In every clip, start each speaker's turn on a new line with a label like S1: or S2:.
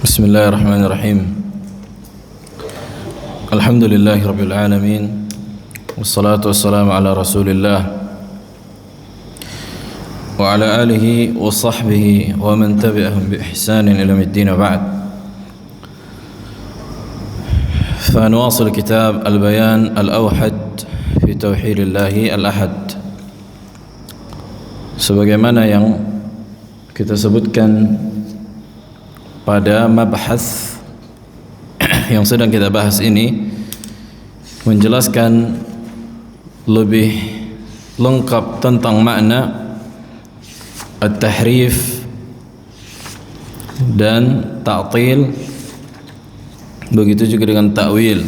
S1: Bismillahirrahmanirrahim. Alhamdulillahi rabbil alamin. Wassalatu wassalamu ala Rasulillah wa ala alihi wa sahbihi wa man tabi'ahum bi ihsanin ila yaumiddin wa ba'd. فنواصل كتاب البيان الأوحد في توحيد الله الأحد. Sebagaimana yang kita sebutkan pada mabahas yang sedang kita bahas ini, menjelaskan lebih lengkap tentang makna at-tahrif dan ta'til, begitu juga dengan ta'wil.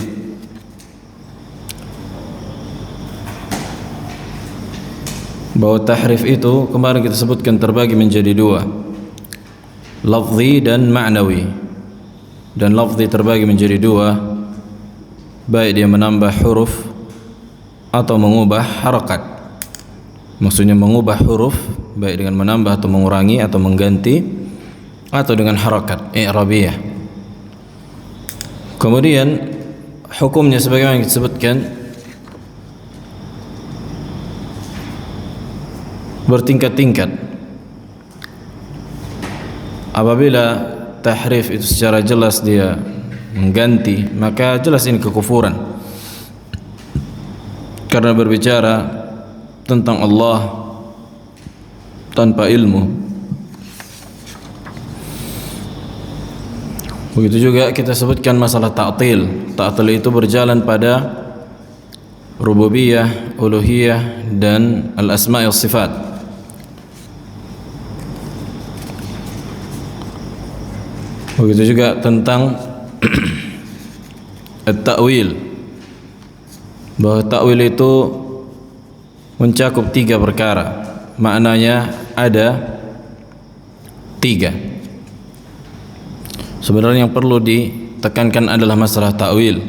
S1: Bahwa tahrif itu kemarin kita sebutkan terbagi menjadi dua, lafzi dan ma'nawi. Dan lafzi terbagi menjadi dua, baik dia menambah huruf atau mengubah harakat. Maksudnya mengubah huruf baik dengan menambah atau mengurangi atau mengganti, atau dengan harakat i'rabiyah. Kemudian hukumnya sebagaimana yang disebutkan bertingkat-tingkat. Apabila tahrif itu secara jelas dia mengganti, maka jelas ini kekufuran, karena berbicara tentang Allah tanpa ilmu. Begitu juga kita sebutkan masalah ta'til. Ta'til itu berjalan pada rububiyah, uluhiyah dan al-asma' wa sifat. Begitu juga tentang at-ta'wil, bahwa ta'wil itu mencakup tiga perkara. Maknanya ada tiga. Sebenarnya yang perlu ditekankan adalah masalah ta'wil,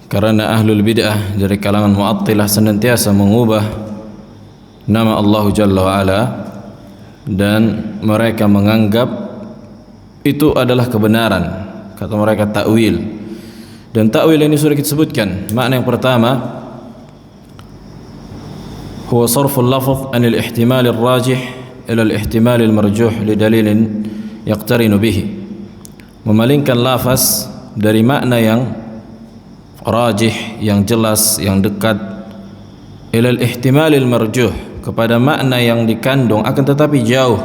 S1: karena ahlul bid'ah dari kalangan mu'attilah senantiasa mengubah nama Allah Jalla wa'ala, dan mereka menganggap itu adalah kebenaran. Kata mereka ta'wil. Dan ta'wil ini sudah kita sebutkan. Makna yang pertama, huwa sarful lafz anil ihtimal ar-rajih ila al-ihtimal al-marjuh li dalilin yaqtarinu bihi. Memalingkan lafaz dari makna yang rajih, yang jelas, yang dekat, ila al-ihtimal al-marjuh, kepada makna yang dikandung akan tetapi jauh,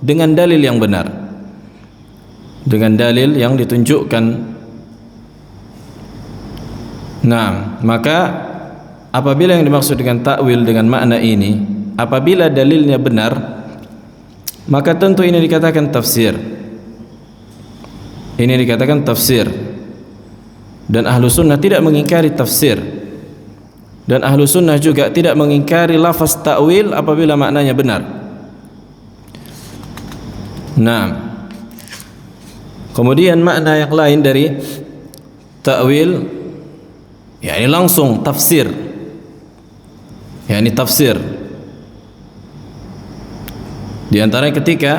S1: dengan dalil yang benar, dengan dalil yang ditunjukkan. Nah, maka apabila yang dimaksud dengan takwil dengan makna ini, apabila dalilnya benar, maka tentu ini dikatakan tafsir. Ini dikatakan tafsir. Dan ahlu sunnah tidak mengingkari tafsir. Dan ahlu sunnah juga tidak mengingkari lafaz takwil apabila maknanya benar. Nah, kemudian makna yang lain dari ta'wil, yakni langsung tafsir, yakni tafsir. Di antaranya ketika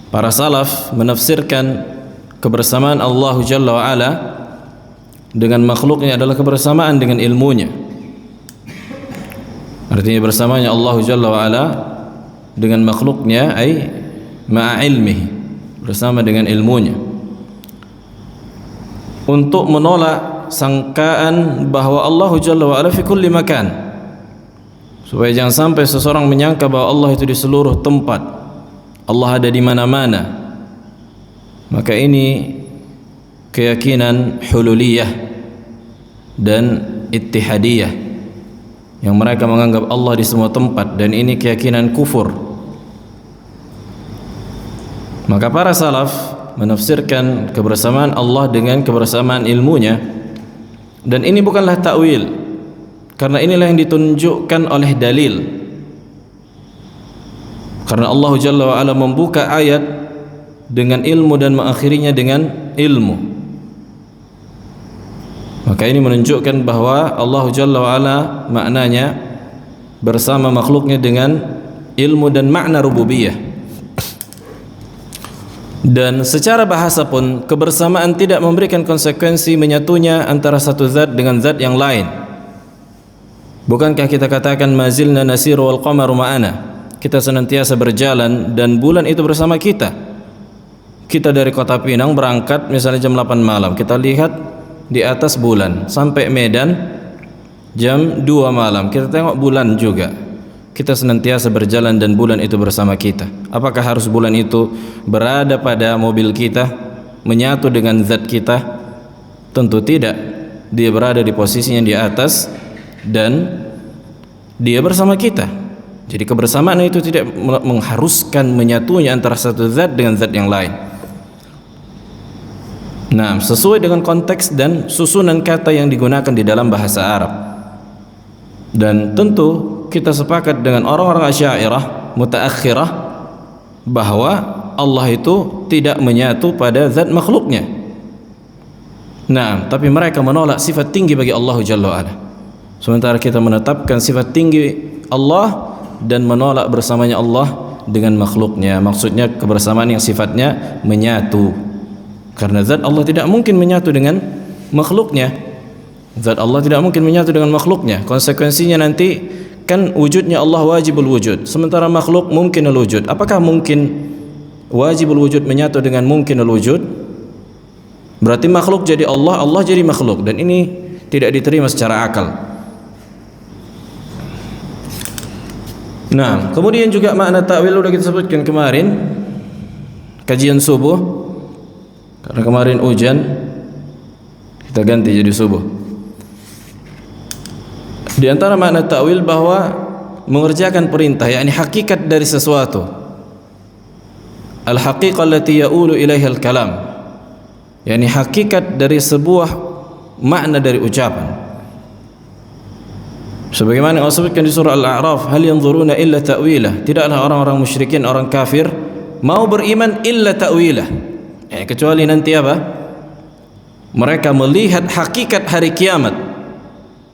S1: para salaf menafsirkan kebersamaan Allah Jalla wa'ala dengan makhluknya adalah kebersamaan dengan ilmunya. Artinya bersamaannya Allah Jalla wa'ala dengan makhluknya ay ma'a ilmihi, bersama dengan ilmunya, untuk menolak sangkaan bahwa Allah Jalla wa'ala fi kulli makan, supaya jangan sampai seseorang menyangka bahwa Allah itu di seluruh tempat, Allah ada di mana-mana. Maka ini keyakinan hululiyah dan ittihadiyah, yang mereka menganggap Allah di semua tempat, dan ini keyakinan kufur. Maka para salaf menafsirkan kebersamaan Allah dengan kebersamaan ilmunya, dan ini bukanlah ta'wil, karena inilah yang ditunjukkan oleh dalil. Karena Allah Jalla wa'ala membuka ayat dengan ilmu dan mengakhirinya dengan ilmu, maka ini menunjukkan bahwa Allah Jalla wa'ala maknanya bersama makhluknya dengan ilmu dan makna rububiyah. Dan secara bahasa pun kebersamaan tidak memberikan konsekuensi menyatunya antara satu zat dengan zat yang lain. Bukankah kita katakan mazilna nasiru wal qamaru ma'ana, kita senantiasa berjalan dan bulan itu bersama kita. Kita dari Kota Pinang berangkat misalnya jam 8 malam, kita lihat di atas bulan, sampai Medan jam 2 malam kita tengok bulan juga. Kita senantiasa berjalan dan bulan itu bersama kita. Apakah harus bulan itu berada pada mobil kita, menyatu dengan zat kita? Tentu tidak. Dia berada di posisinya di atas dan dia bersama kita. Jadi kebersamaan itu tidak mengharuskan menyatunya antara satu zat dengan zat yang lain. Nah, sesuai dengan konteks dan susunan kata yang digunakan di dalam bahasa Arab. Dan tentu kita sepakat dengan orang-orang Asy'ariyah mutaakhirah bahwa Allah itu tidak menyatu pada zat makhluknya. Nah, tapi mereka menolak sifat tinggi bagi Allah Jalla wa'ala. Sementara kita menetapkan sifat tinggi Allah dan menolak bersamanya Allah dengan makhluknya. Maksudnya kebersamaan yang sifatnya menyatu. Karena zat Allah tidak mungkin menyatu dengan makhluknya. Zat Allah tidak mungkin menyatu dengan makhluknya. Konsekuensinya nanti kan wujudnya Allah wajibul wujud, sementara makhluk mungkinul wujud. Apakah mungkin wajibul wujud menyatu dengan mungkinul wujud? Berarti makhluk jadi Allah, Allah jadi makhluk, dan ini tidak diterima secara akal. Nah, kemudian juga makna ta'wil sudah kita sebutkan kemarin kajian subuh. Karena kemarin hujan, kita ganti jadi subuh. Di antara makna ta'wil bahwa mengerjakan perintah, yakni hakikat dari sesuatu. Al-haqiqah allati ya'ulu ilaiha al-kalam, yakni hakikat dari sebuah makna dari ucapan. Sebagaimana Allah sebutkan di surah Al-A'raf, hal yanzuruna illa ta'wilah, tidaklah orang-orang musyrikin, orang kafir mau beriman illa ta'wilah, kecuali nanti apa? Mereka melihat hakikat hari kiamat.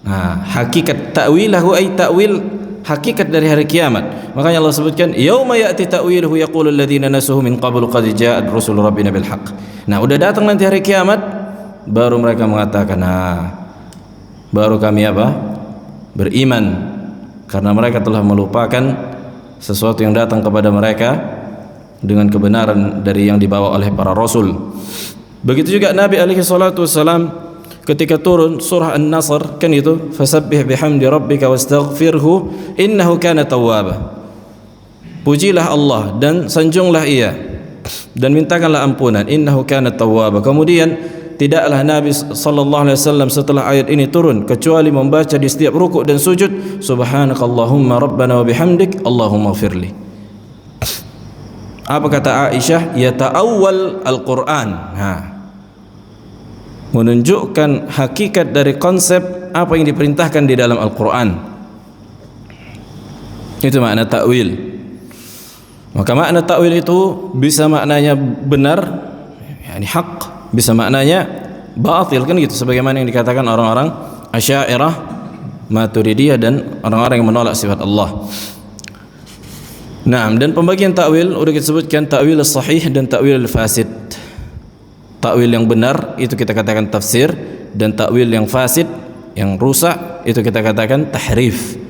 S1: Nah, hakikat ta'wilahu ay ta'wil hakikat dari hari kiamat. Makanya Allah sebutkan yauma ya'ti ta'wiluhu yaqulu alladziina nasuhu min qablu qad ja'at rusul rabbina bil haqq. Nah, udah datang nanti hari kiamat baru mereka mengatakan, baru kami apa? Beriman, karena mereka telah melupakan sesuatu yang datang kepada mereka dengan kebenaran dari yang dibawa oleh para rasul. Begitu juga Nabi alaihi salatu wasalam ketika turun surah An-Nasr, kan itu fasabbih bihamdi rabbika wastaghfirhu innahu kana tawwaba. Pujilah Allah dan sanjunglah Ia dan mintakanlah ampunan, innahu kana tawwaba. Kemudian tidaklah Nabi sallallahu alaihi wasallam setelah ayat ini turun kecuali membaca di setiap rukuk dan sujud subhanakallahumma rabbana wa bihamdik allahumma ighfirli. Apa kata Aisyah? Yata'awwal al-Qur'an. Menunjukkan hakikat dari konsep apa yang diperintahkan di dalam Al-Quran. Itu makna ta'wil. Maka makna ta'wil itu bisa maknanya benar, yakni hak, bisa maknanya batil, kan gitu, sebagaimana yang dikatakan orang-orang Asy'ariyah, Maturidiyah dan orang-orang yang menolak sifat Allah. Nah, dan pembagian ta'wil sudah kita sebutkan, ta'wil sahih dan ta'wil fasid. Ta'wil yang benar itu kita katakan tafsir, dan ta'wil yang fasid, yang rusak, itu kita katakan tahrif.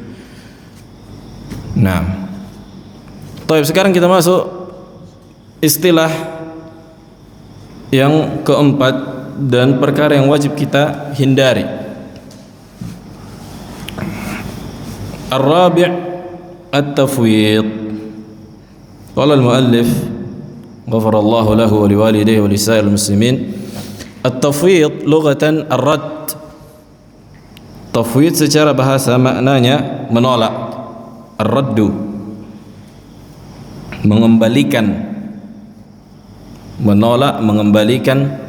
S1: Nah, sekarang kita masuk istilah yang keempat dan perkara yang wajib kita hindari. Ar-rabi' at-tafwid. Qala al-muallif غفر الله له ولوالديه ولسائر المسلمين التفويض لغة الرد. Tafwid secara bahasa maknanya menolak, ar-raddu mengembalikan, menolak, mengembalikan.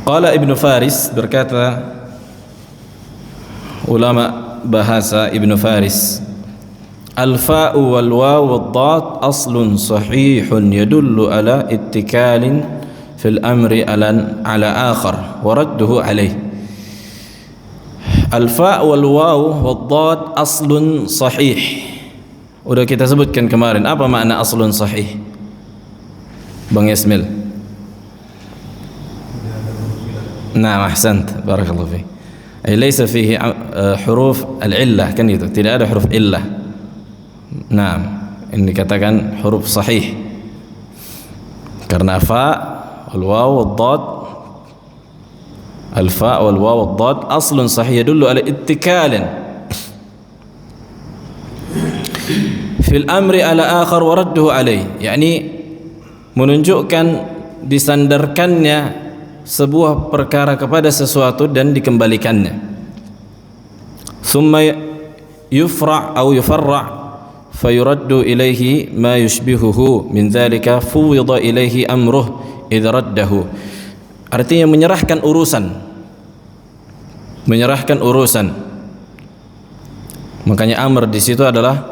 S1: Qala Ibnu Faris, berkata ulama bahasa Ibnu Faris, al-fa'u wal waw wad dad aslun sahihun yadullu ala ittikalin fil amri ala akhar wa radduhu alayh. Al-fa' wal waw wad dad aslun sahih. Udah kita sebutkan kemarin apa makna aslun sahih. Bang Yasmil. Nah, ahsant, barakallahu fiik. Ay laysa fihi huruf al-illah, kan itu, tidak ada huruf illah. Nah, ini dikatakan huruf sahih karena fa wal waw wad dad, al fa wal waw wad dad aslun sahih yadullu ala ittikalan fil amri ala akhar wa radduhu alayh, yakni menunjukkan disandarkannya sebuah perkara kepada sesuatu dan dikembalikannya. Thumma yufra' atau yufarra' fayuraddu ilaihi ma yushbihuhu min dzalika fuwida ilaihi amruh idza raddahu. Artinya menyerahkan urusan. Makanya amr di situ adalah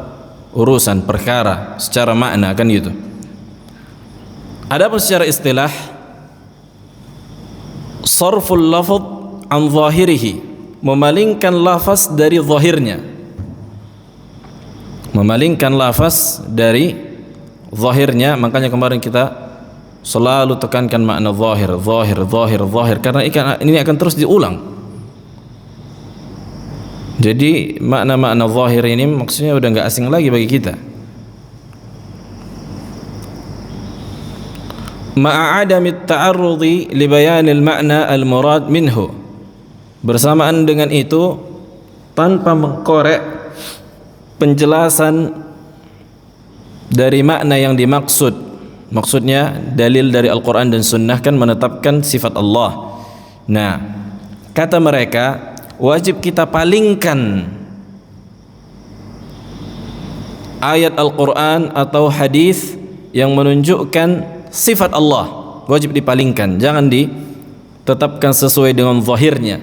S1: urusan, perkara secara makna, kan gitu. Adapun secara istilah, sarful lafaz an zahirihi, memalingkan lafaz dari zahirnya. Makanya kemarin kita selalu tekankan makna zahir, karena ini akan terus diulang. Jadi makna-makna zahir ini maksudnya udah nggak asing lagi bagi kita. Ma'adami ta'arrudi li bayanil ma'na al-murad minhu, bersamaan dengan itu tanpa mengkorek penjelasan dari makna yang dimaksud. Maksudnya dalil dari Al-Quran dan Sunnah kan menetapkan sifat Allah. Nah, kata mereka wajib kita palingkan ayat Al-Quran atau hadis yang menunjukkan sifat Allah, wajib dipalingkan, jangan ditetapkan sesuai dengan zahirnya.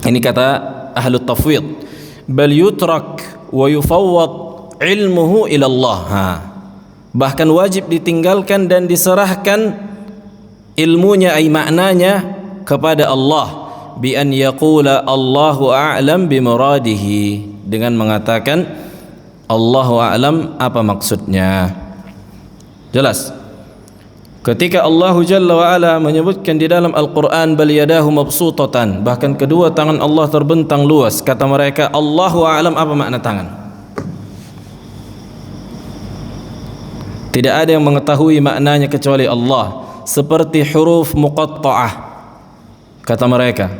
S1: Ini kata ahlu tafwid, bal yutrak wa yufawwad ilmuhu ila Allah. Bahkan wajib ditinggalkan dan diserahkan ilmunya, ay maknanya, kepada Allah, bi an yaqula Allahu a'lam bi muradihi, dengan mengatakan Allahu a'lam apa maksudnya. Jelas. Ketika Allah Jalla wa Ala menyebutkan di dalam Al-Quran bal yadahu mabsutatan, bahkan kedua tangan Allah terbentang luas, kata mereka Allahu a'lam apa makna tangan. Tidak ada yang mengetahui maknanya kecuali Allah. Seperti huruf muqatta'ah, kata mereka,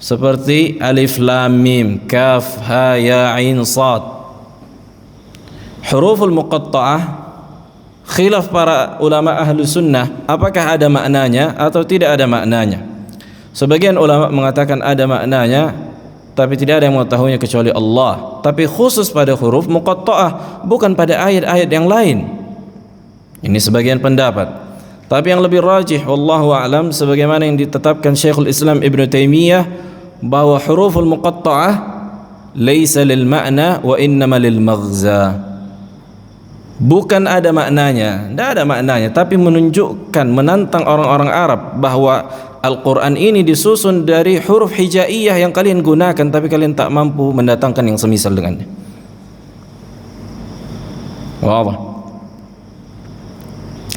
S1: seperti alif lam mim kaf ha ya ain sad. Huruful muqatta'ah, khilaf para ulama ahlu sunnah, apakah ada maknanya atau tidak ada maknanya. Sebagian ulama mengatakan ada maknanya, tapi tidak ada yang mengetahuinya kecuali Allah. Tapi khusus pada huruf muqatta'ah, bukan pada ayat-ayat yang lain. Ini sebagian pendapat. Tapi yang lebih rajih, wallahu a'lam, sebagaimana yang ditetapkan Syekhul Islam Ibn Taimiyah, bahwa huruful muqatta'ah laisa lil ma'na wa innama lil maghza. Bukan ada maknanya, tidak ada maknanya, tapi menunjukkan, menantang orang-orang Arab bahwa Al-Quran ini disusun dari huruf hijaiyah yang kalian gunakan, tapi kalian tak mampu mendatangkan yang semisal dengannya. Wadah.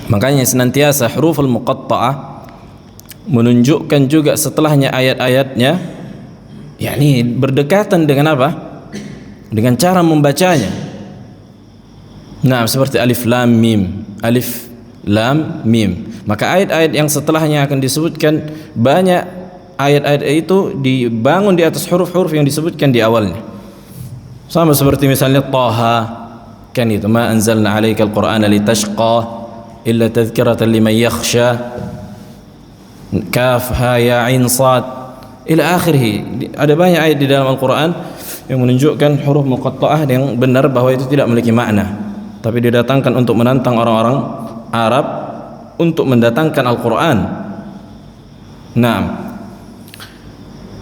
S1: Makanya senantiasa huruful muqatta'ah menunjukkan juga setelahnya ayat-ayatnya, yakni berdekatan dengan apa? Dengan cara membacanya. Nah, seperti alif lam mim, Maka ayat-ayat yang setelahnya akan disebutkan, banyak ayat-ayat itu dibangun di atas huruf-huruf yang disebutkan di awalnya. Sama seperti misalnya Taha, kan itu, ma anzalna 'alaikal qur'ana litashqa illa tadhkiratan liman yakhsha, kaf ha ya ain sad ila akhirih. Ada banyak ayat di dalam Al-Quran yang menunjukkan huruf muqatta'ah yang benar bahwa itu tidak memiliki makna, tapi didatangkan untuk menantang orang-orang Arab untuk mendatangkan Al-Quran. Nah,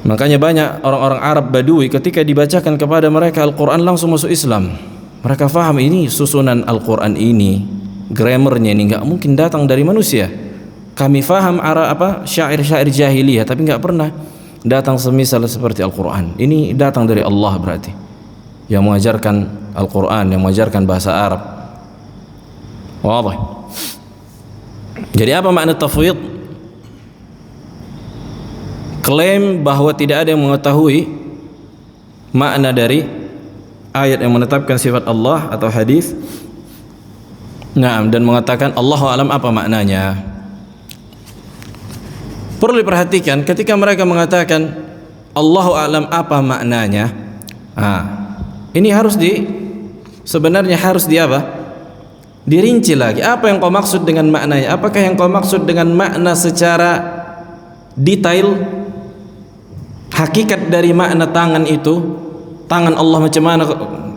S1: makanya banyak orang-orang Arab Badui ketika dibacakan kepada mereka Al-Quran langsung masuk Islam. Mereka faham ini susunan Al-Quran ini, grammarnya ini nggak mungkin datang dari manusia. Kami faham syair-syair jahiliyah, tapi nggak pernah datang semisal seperti Al-Quran. Ini datang dari Allah berarti, yang mengajarkan Al-Quran, yang mengajarkan bahasa Arab. Wadah. Jadi apa makna tafwid? Klaim bahwa tidak ada yang mengetahui makna dari ayat yang menetapkan sifat Allah atau hadis. Nah, dan mengatakan Allahu a'lam apa maknanya. Perlu diperhatikan ketika mereka mengatakan Allahu a'lam apa maknanya. Ini sebenarnya harus dirinci lagi. Apa yang kau maksud dengan maknanya? Apakah yang kau maksud dengan makna secara detail? Hakikat dari makna tangan itu, tangan Allah macam mana?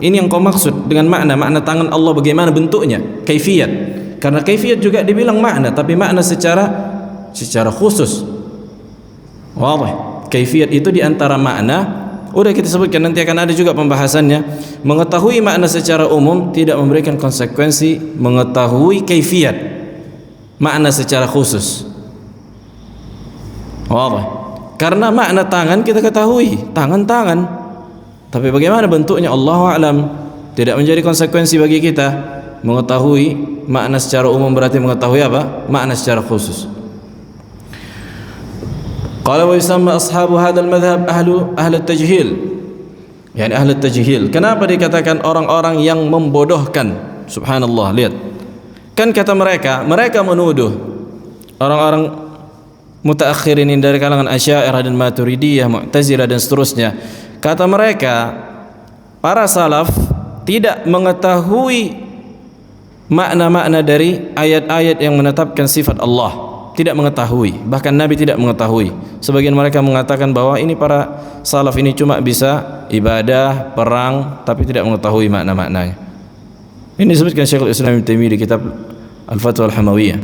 S1: Ini yang kau maksud dengan makna tangan Allah bagaimana bentuknya? Kaifiyat. Karena kaifiyat juga dibilang makna, tapi makna secara khusus. Wadih. Kaifiyat itu di antara makna. Udah kita sebutkan, nanti akan ada juga pembahasannya. Mengetahui makna secara umum tidak memberikan konsekuensi mengetahui kaifiyat makna secara khusus. Wadih. Karena makna tangan kita ketahui, tangan. Tapi bagaimana bentuknya Allahu a'lam. Tidak menjadi konsekuensi bagi kita mengetahui makna secara umum berarti mengetahui apa? Makna secara khusus. Qala wa yusamma ashabu hadzal madhhab ahlu at-tajhil. Yani ahlu at-tajhil. Kenapa dikatakan orang-orang yang membodohkan? Subhanallah, lihat. Kan kata mereka menuduh orang-orang mutaakhirin dari kalangan Asy'ariyah dan Maturidiyah, Mu'tazilah dan seterusnya. Kata mereka, para salaf tidak mengetahui makna-makna dari ayat-ayat yang menetapkan sifat Allah. Tidak mengetahui, bahkan Nabi tidak mengetahui. Sebagian mereka mengatakan bahwa ini para salaf ini cuma bisa ibadah, perang, tapi tidak mengetahui makna-maknanya. Ini disebutkan Syekhul Islam Ibnu Taimiyah di kitab Al-Fatwa Al-Hamawiyah.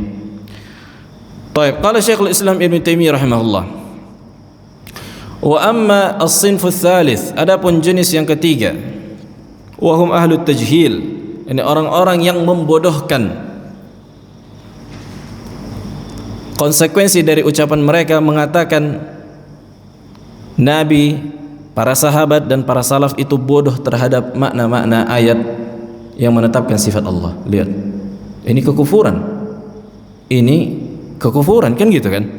S1: Baik, qala Syekhul Islam Ibnu Taimiyah rahimahullah. Wa amma as-sinfu ats-tsalits, adapun jenis yang ketiga, wa hum ahlut tajhil, ini orang-orang yang membodohkan. Konsekuensi dari ucapan mereka mengatakan Nabi, para sahabat dan para salaf itu bodoh terhadap makna-makna ayat yang menetapkan sifat Allah. Lihat, ini kekufuran. Ini kekufuran, kan gitu kan?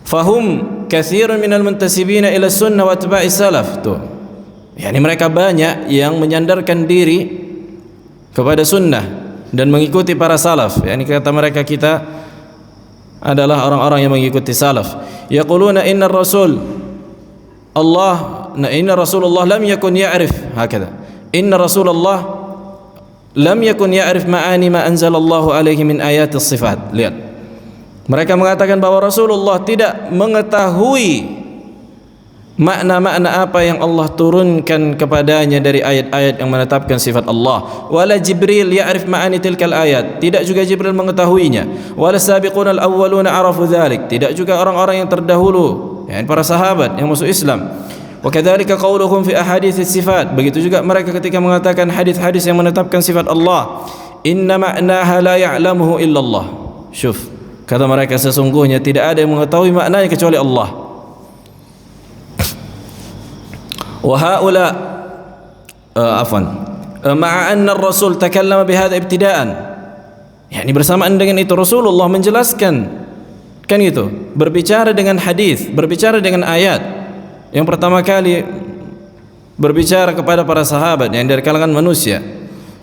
S1: Fahum katsirun minal muntasibina ila sunnah wa atba'i salaf. Tuh. Yani mereka banyak yang menyandarkan diri kepada sunnah dan mengikuti para salaf. Yani kata mereka kita adalah orang-orang yang mengikuti salaf. Yaquluna inna Rasulullah lam yakun ya'rif hakadha. Inna Rasulullah lam yakun ya'rif ma'ani ma anzalallahu alaihi min ayatis sifat. Lihat. Mereka mengatakan bahwa Rasulullah tidak mengetahui makna-makna apa yang Allah turunkan kepadanya dari ayat-ayat yang menetapkan sifat Allah. Wala Jibril ya'rif ma'ani tilkal ayat. Tidak juga Jibril mengetahuinya. Wala sabiqunal awwaluna arafu dzalik. Tidak juga orang-orang yang terdahulu, yakni para sahabat yang masuk Islam. Wa kadzalika qauluhum fi ahaditsis sifat. Begitu juga mereka ketika mengatakan hadis-hadis yang menetapkan sifat Allah. Inna ma'naha la ya'lamuhu illallah. Syuf. Kata mereka sesungguhnya tidak ada yang mengetahui maknanya kecuali Allah. Wa haula ma'a anna ar-rasul takallama bihadza ibtida'an. Yani bersamaan dengan itu Rasulullah menjelaskan, kan gitu, berbicara dengan hadis, berbicara dengan ayat. Yang pertama kali berbicara kepada para sahabat yang dari kalangan manusia.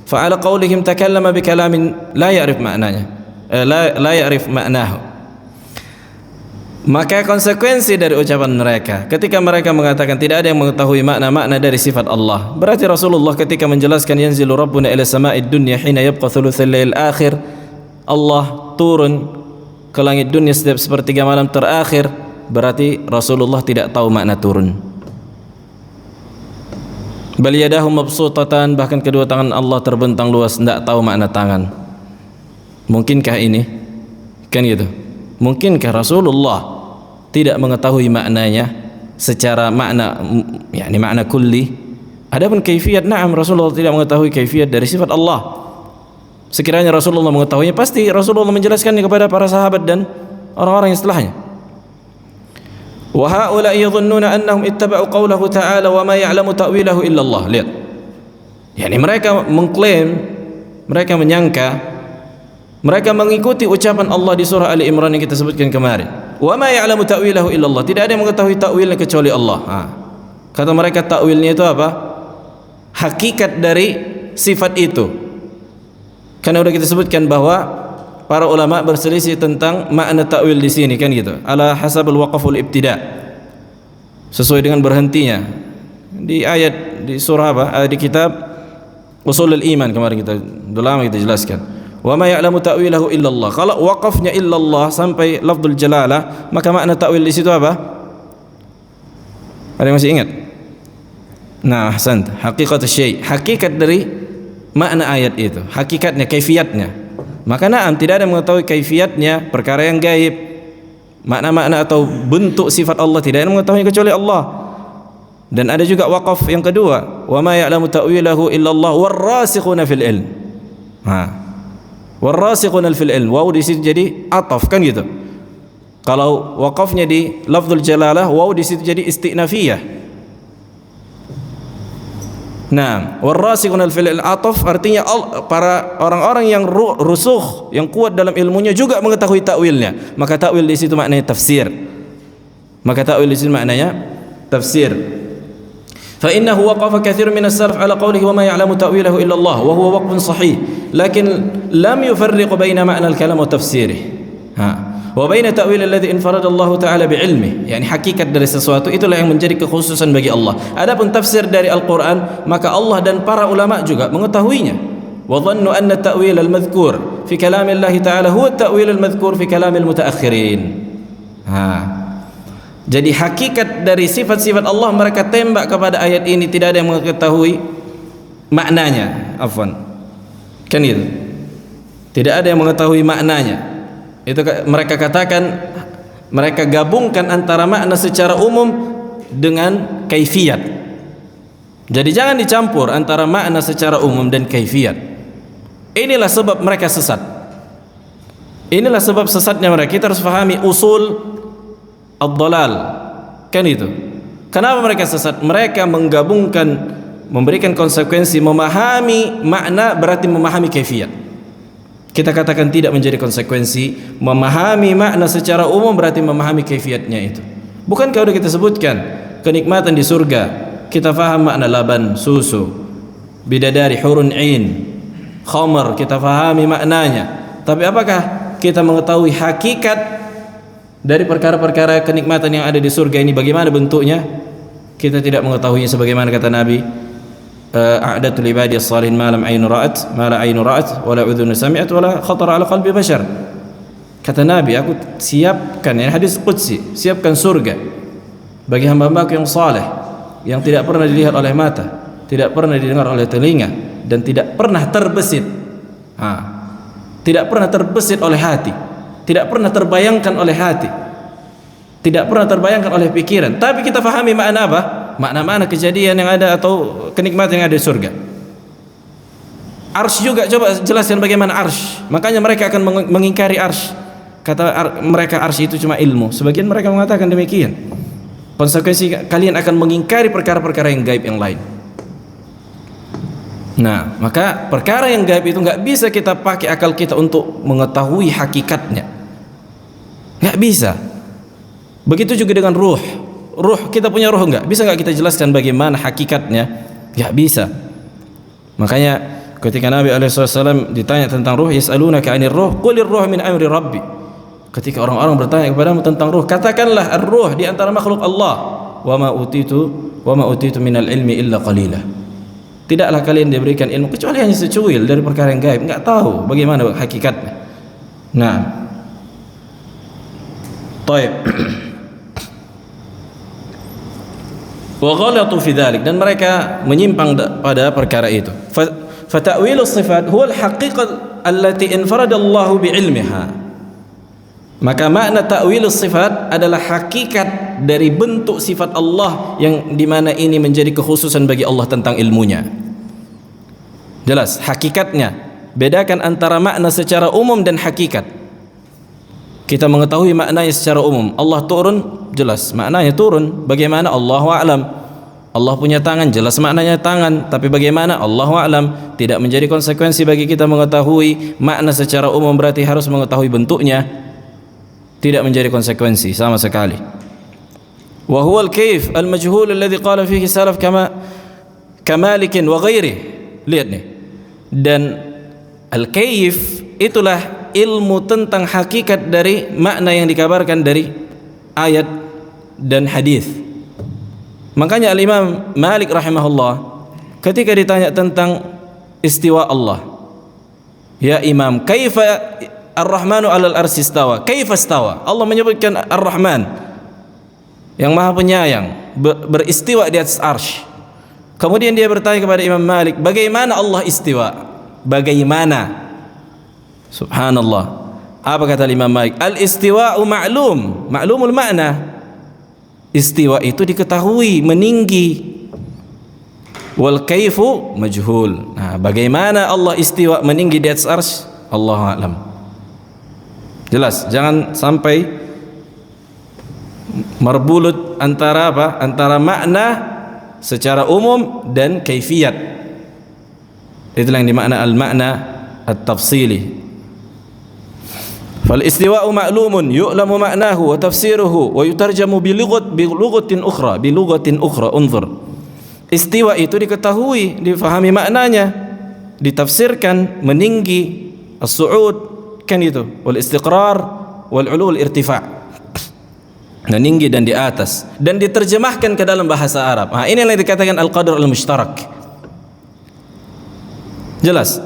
S1: Fa ala qaulihim takallama bi kalamin la ya'rif maknanya. La ya'rif ma'nahu. Maka konsekuensi dari ucapan mereka ketika mereka mengatakan tidak ada yang mengetahui makna-makna dari sifat Allah, berarti Rasulullah ketika menjelaskan yanzilu rabbuna ila sama'id dunya hina yabqa thulutsal lail akhir, Allah turun ke langit dunia setiap sepertiga malam terakhir, berarti Rasulullah tidak tahu makna turun. Bal yadahu mabsutatan, bahkan kedua tangan Allah terbentang luas, tidak tahu makna tangan. Mungkinkah ini? Kan gitu. Mungkinkah Rasulullah tidak mengetahui maknanya secara makna, yakni makna kulli? Adapun kaifiyat, na'am, Rasulullah tidak mengetahui kaifiyat dari sifat Allah. Sekiranya Rasulullah mengetahuinya, pasti Rasulullah menjelaskannya kepada para sahabat dan orang-orang yang setelahnya. Wa haula yadhunnuna annahum ittaba'u qawlahu ta'ala wa ma ya'lamu ta'wilahu illa Allah. Lihat. Yani mereka mengklaim, mereka menyangka Mereka mengikuti ucapan Allah di surah Ali Imran yang kita sebutkan kemarin. Wa ma ya'lamu ta'wilahu illallah. Tidak ada yang mengetahui takwilnya kecuali Allah. Kata mereka takwilnya itu apa? Hakikat dari sifat itu. Karena sudah kita sebutkan bahwa para ulama berselisih tentang makna takwil di sini kan gitu. Ala hasabul waqaful ibtida. Sesuai dengan berhentinya. Di ayat di surah apa? Di kitab Ushulul Iman kemarin kita sudah lama kita jelaskan. Wa ma ya'lamu ta'wilahu illallah. Kalau waqafnya illallah sampai lafzul jalalah, maka makna ta'wil di situ apa? Ada yang masih ingat? Nah, ahsant. Haqiqatus syai'. Hakikat dari makna ayat itu, hakikatnya, kaifiatnya. Maka na'am, tidak ada yang mengetahui kaifiatnya, perkara yang gaib. Makna-makna atau bentuk sifat Allah tidak ada yang mengetahui kecuali Allah. Dan ada juga waqaf yang kedua, wa ma ya'lamu ta'wilahu illallah warrasikhuna fil ilm. Warrasikhuna fil ilm, waw di situ jadi ataf kan gitu. Kalau waqafnya di lafzul jalalah, waw di situ jadi istinafiyah. Nah, warrasikhuna fil ilm ataf artinya para orang-orang yang rusukh, yang kuat dalam ilmunya juga mengetahui takwilnya. Maka takwil di situ maknanya tafsir. Maka takwil di situ maknanya tafsir. فإنه وقف كثير من السلف على قوله وما يعلم تأويله إلا الله وهو وقف صحيح لكن لم يفرق بين معنى الكلام وتفسيره وبين تأويل الذي انفرد الله تعالى بعلمه. يعني hakikat dari sesuatu itulah yang menjadi kekhususan bagi Allah. Adapun tafsir dari Al-Quran, maka Allah dan para ulama juga mengetahuinya. وظنوا أن التأويل المذكور في كلام الله تعالى هو التأويل المذكور في كلام المتأخرين. Jadi hakikat dari sifat-sifat Allah mereka tembak kepada ayat ini, tidak ada yang mengetahui maknanya. Afwan. Kan itu. Tidak ada yang mengetahui maknanya. Itu mereka katakan, mereka gabungkan antara makna secara umum dengan kaifiat. Jadi jangan dicampur antara makna secara umum dan kaifiat. Inilah sebab mereka sesat. Inilah sebab sesatnya mereka. Kita harus pahami usul ad-dhalal, kan itu. Kenapa mereka sesat? Mereka menggabungkan, memberikan konsekuensi memahami makna berarti memahami kaifiat. Kita katakan tidak menjadi konsekuensi. Memahami makna secara umum berarti memahami kaifiatnya itu. Bukankah sudah kita sebutkan kenikmatan di surga? Kita faham makna laban, susu, bidadari, hurun ain, khamar, kita fahami maknanya. Tapi apakah kita mengetahui hakikat dari perkara-perkara kenikmatan yang ada di surga ini, bagaimana bentuknya? Kita tidak mengetahuinya sebagaimana kata Nabi, a'datu li ibadi as-salihin ma lam aynu ra'at, ma la aynu ra'at, wa la udhunu sami'at, wa la khatara ala qalbi bashar. Kata Nabi, aku siapkan, ya, hadis qudsi, siapkan surga bagi hamba-hambaku yang saleh, yang tidak pernah dilihat oleh mata, tidak pernah didengar oleh telinga, dan tidak pernah terbesit. Tidak pernah terbesit oleh hati, tidak pernah terbayangkan oleh hati, tidak pernah terbayangkan oleh pikiran. Tapi kita fahami makna apa? Makna-makna kejadian yang ada atau kenikmatan yang ada di surga. Arsy juga, coba jelaskan bagaimana arsy. Makanya mereka akan mengingkari arsy. Kata mereka arsy itu cuma ilmu. Sebagian mereka mengatakan demikian. Konsekuensi kalian akan mengingkari perkara-perkara yang gaib yang lain. Nah, maka perkara yang gaib itu nggak bisa kita pakai akal kita untuk mengetahui hakikatnya. Nggak bisa. Begitu juga dengan ruh. Ruh, kita punya ruh nggak? Bisa nggak kita jelaskan bagaimana hakikatnya? Nggak bisa. Makanya ketika Nabi SAW ditanya tentang ruh, yas'alunaka 'anir ruh, qulir ruh min amri rabbi. Ketika orang-orang bertanya kepadamu tentang ruh, katakanlah ar-ruh di antara makhluk Allah. Wa ma utitu minal ilmi illa qalila. Tidaklah kalian diberikan ilmu kecuali hanya secuil dari perkara yang gaib, nggak tahu bagaimana hakikatnya. Nah, taib. Wa ghalatu fi dzalik, dan mereka menyimpang pada perkara itu. Fa ta'wilu sifat huwa al-haqiqah allati infarada Allah bi ilmiha. Maka makna ta'wil sifat adalah hakikat dari bentuk sifat Allah yang dimana ini menjadi kekhususan bagi Allah tentang ilmunya. Jelas hakikatnya. Bedakan antara makna secara umum dan hakikat. Kita mengetahui maknanya secara umum. Allah turun, jelas maknanya turun. Bagaimana? Allahu a'lam. Allah punya tangan, jelas maknanya tangan, tapi bagaimana? Allahu a'lam. Tidak menjadi konsekuensi bagi kita mengetahui makna secara umum berarti harus mengetahui bentuknya. Tidak menjadi konsekuensi sama sekali. Wa huwa al-kayf al-majhul alladhi qala fihi salaf kamalik wa ghairi. Lihat nih. Dan al-kayf itulah ilmu tentang hakikat dari makna yang dikabarkan dari ayat dan hadis. Makanya Al-Imam Malik rahimahullah ketika ditanya tentang istiwa Allah, ya Imam, kaifa Ar-Rahmanu 'alal arsy istawa? Kaifa istawa? Allah menyebutkan Ar-Rahman yang Maha Penyayang beristiwa di atas arsy. Kemudian dia bertanya kepada Imam Malik, bagaimana Allah istiwa? Bagaimana? Subhanallah. Apa kata Imam Malik? Al-istiwa'u ma'lum, ma'lumul makna. Istiwa itu diketahui, meninggi. Wal kaifu majhul. Nah, bagaimana Allah istiwa meninggi di atas arsy? Allahu a'lam. Jelas, jangan sampai marbulut antara apa? Antara makna secara umum dan kaifiyat. Itulah yang dimakna al-makna at-tafsili. Fal istiwa'u ma'lumun yu'lamu ma'nahu wa tafsiruhu wa yutarjamu bi lughatin ukhra. Unzur. Istiwa itu diketahui, difahami maknanya, ditafsirkan, meninggi, as-su'ud, kan itu, wal istiqrar wal 'ulu wal irtifa'. Meninggi dan di atas, dan diterjemahkan ke dalam bahasa Arab. Nah, ini yang dikatakan al-qadar al-mushtarak. Jelas.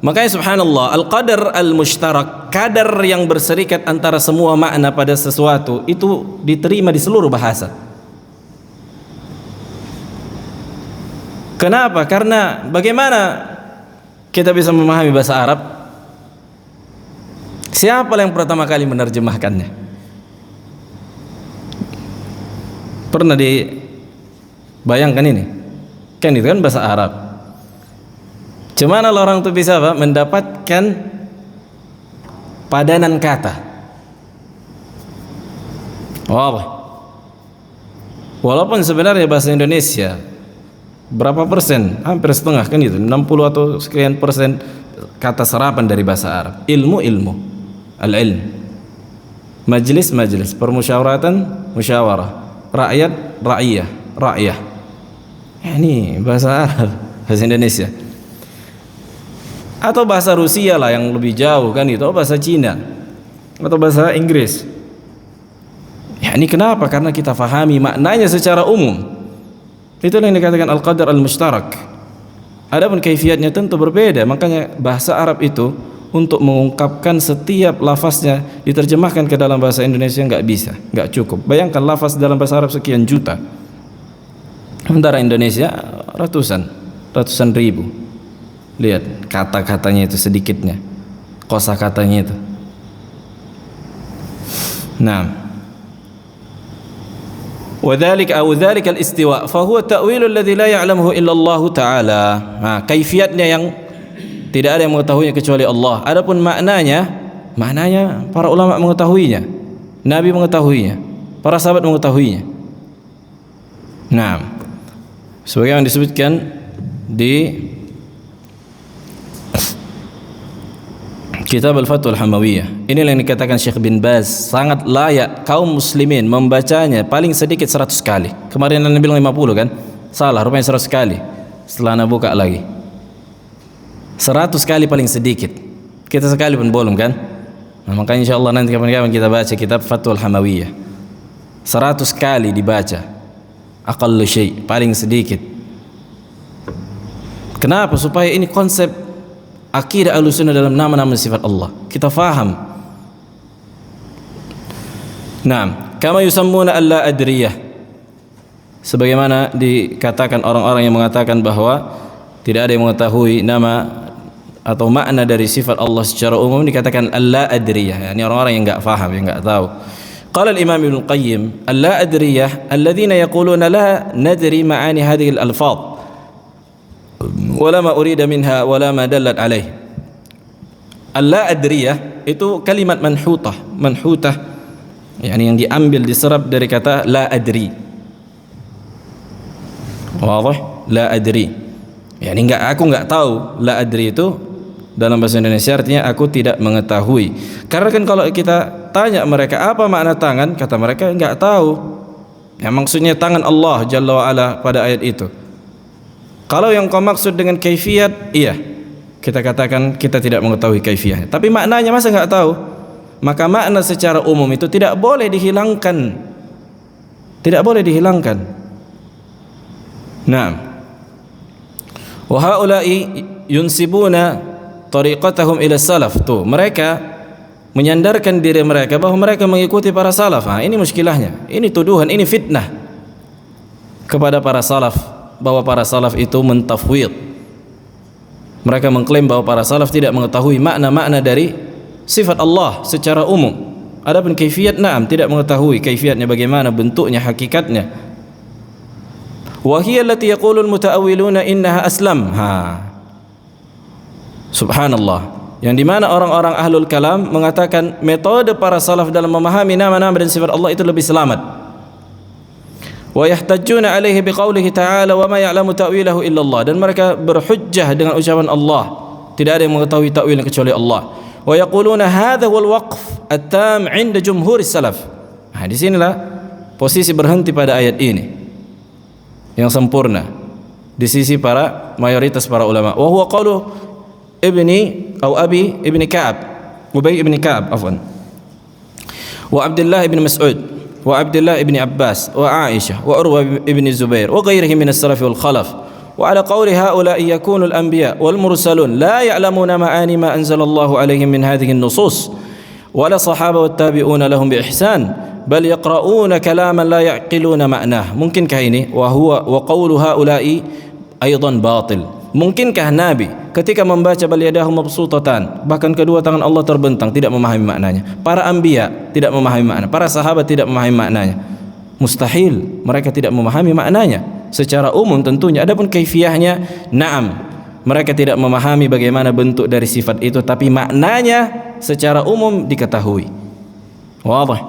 S1: Makanya subhanallah, al-qadar al-mushtarak, kadar yang berserikat antara semua makna pada sesuatu itu diterima di seluruh bahasa. Kenapa? Karena bagaimana kita bisa memahami bahasa Arab? Siapa yang pertama kali menerjemahkannya? Pernah dibayangkan ini? Kan itu kan bahasa Arab. Cuman orang itu bisa apa? Mendapatkan padanan kata. Walaupun sebenarnya bahasa Indonesia berapa persen? Hampir setengah kan itu, 60 atau sekian persen kata serapan dari bahasa Arab. Ilmu, al-ilm. Majlis, permusyawaratan, musyawarah. Rakyat, ra'iyah. Ini bahasa Arab, bahasa Indonesia. Atau bahasa Rusia lah yang lebih jauh kan itu, atau bahasa Cina atau bahasa Inggris. Ya ini kenapa? Karena kita fahami maknanya secara umum. Itu yang dikatakan al-qadar al-mushtarak. Adapun kaifiyatnya tentu berbeda. Makanya bahasa Arab itu untuk mengungkapkan setiap lafaznya diterjemahkan ke dalam bahasa Indonesia nggak bisa, nggak cukup. Bayangkan lafaz dalam bahasa Arab sekian juta, sementara Indonesia ratusan ribu. Lihat kata-katanya itu sedikitnya, kosakatanya itu. Nah, وذلك الاستواء فهو التأويل الذي لا يعلمه إلا الله تعالى. Nah, kaifiatnya yang tidak ada yang mengetahuinya kecuali Allah. Adapun maknanya para ulama mengetahuinya, Nabi mengetahuinya, para sahabat mengetahuinya. Nah, sebagaimana disebutkan di Kitab Al-Fatwa Al-Hamawiyah. Ini yang dikatakan Syekh bin Baz, sangat layak kaum muslimin membacanya paling sedikit 100 kali. Kemarin Anda bilang 50 kan? Salah, rupanya 100 kali. Setelah Anda buka lagi, 100 kali paling sedikit. Kita sekali pun belum kan? Nah, makanya insyaallah nanti kapan-kapan kita baca kitab Fatwa Al-Hamawiyah. 100 kali dibaca. Aqallu syai', paling sedikit. Kenapa? Supaya ini konsep akidah Ahlussunnah dalam nama-nama sifat Allah kita faham. Nah, kama yusammuna alla adriyah, sebagaimana dikatakan orang-orang yang mengatakan bahwa tidak ada yang mengetahui nama atau makna dari sifat Allah secara umum, dikatakan alla adriyah, yakni orang-orang yang enggak faham, yang enggak tahu. Qala al-Imam Ibnu Qayyim, alla adriyah alladziina yaquluna la nadri ma'ani hadhihi al-alfaz wala ma urida minha wala ma dallat alaih. Alla adriyah itu kalimat manhutah, yakni yang diambil, diserap dari kata la adri. Wadih? La adri. Yani aku enggak tahu. La adri itu dalam bahasa Indonesia artinya aku tidak mengetahui. Karena kan kalau kita tanya mereka apa makna tangan, kata mereka enggak tahu. Ya maksudnya tangan Allah Jalla wa Ala pada ayat itu. Kalau yang kau maksud dengan kaifiyat, iya. Kita katakan kita tidak mengetahui kaifiyahnya. Tapi maknanya masa enggak tahu? Maka makna secara umum itu tidak boleh dihilangkan. Tidak boleh dihilangkan. Naam. Wa haula'i yunsibuna tariqatahum ila salaf. Tuh, mereka menyandarkan diri mereka bahwa mereka mengikuti para salaf. Ini muskilahnya. Ini tuduhan, ini fitnah kepada para salaf, bahwa para salaf itu mentafwid. Mereka mengklaim bahwa para salaf tidak mengetahui makna-makna dari sifat Allah secara umum. Adapun kaifiyat, na'am, tidak mengetahui kaifiyatnya bagaimana, bentuknya, hakikatnya. Wa hiya allati yaqulu al-muta'awwiluna innaha aslam. Subhanallah. Yang dimana orang-orang ahlul kalam mengatakan metode para salaf dalam memahami nama-nama dan sifat Allah itu lebih selamat. Wa yahtajjuna alaihi biqaulihi ta'ala wa ma ya'lamu ta'wilahu illallah, dan mereka berhujjah dengan ucapan Allah, tidak ada yang mengetahui ta'wilnya kecuali Allah. Wa yaquluna hadha wal waqf at-tam 'inda jumhur salaf. Di sinilah posisi berhenti pada ayat ini yang sempurna di sisi para mayoritas para ulama. Wa huwa qaulu Abi ibni Ka'ab, Ubay ibni Ka'ab afwan, wa Abdullah ibn Mas'ud, wa Abdullah ibn Abbas, wa Aisyah, wa Urwa ibn Zubair, wa ghairihi min as-salaf wal khalaf. Wa ala qawli haula'i yakunu al-anbiya wal mursalun la ya'lamuna ma'ani ma anzalallahu alaihim min hadhihi an-nusus wa la sahaba wat tabi'una lahum bi ihsan bal yaqra'una kalaman la ya'qiluna ma'nah. Mungkinkah ini wa qawlu haula'i aidan batil? Mungkinkah Nabi ketika membaca bal yadahu mabsutatan, bahkan kedua tangan Allah terbentang, tidak memahami maknanya? Para anbiya tidak memahami makna, para sahabat tidak memahami maknanya. Mustahil mereka tidak memahami maknanya secara umum tentunya. Adapun kaifiyahnya, na'am, mereka tidak memahami bagaimana bentuk dari sifat itu, tapi maknanya secara umum diketahui. Wadih.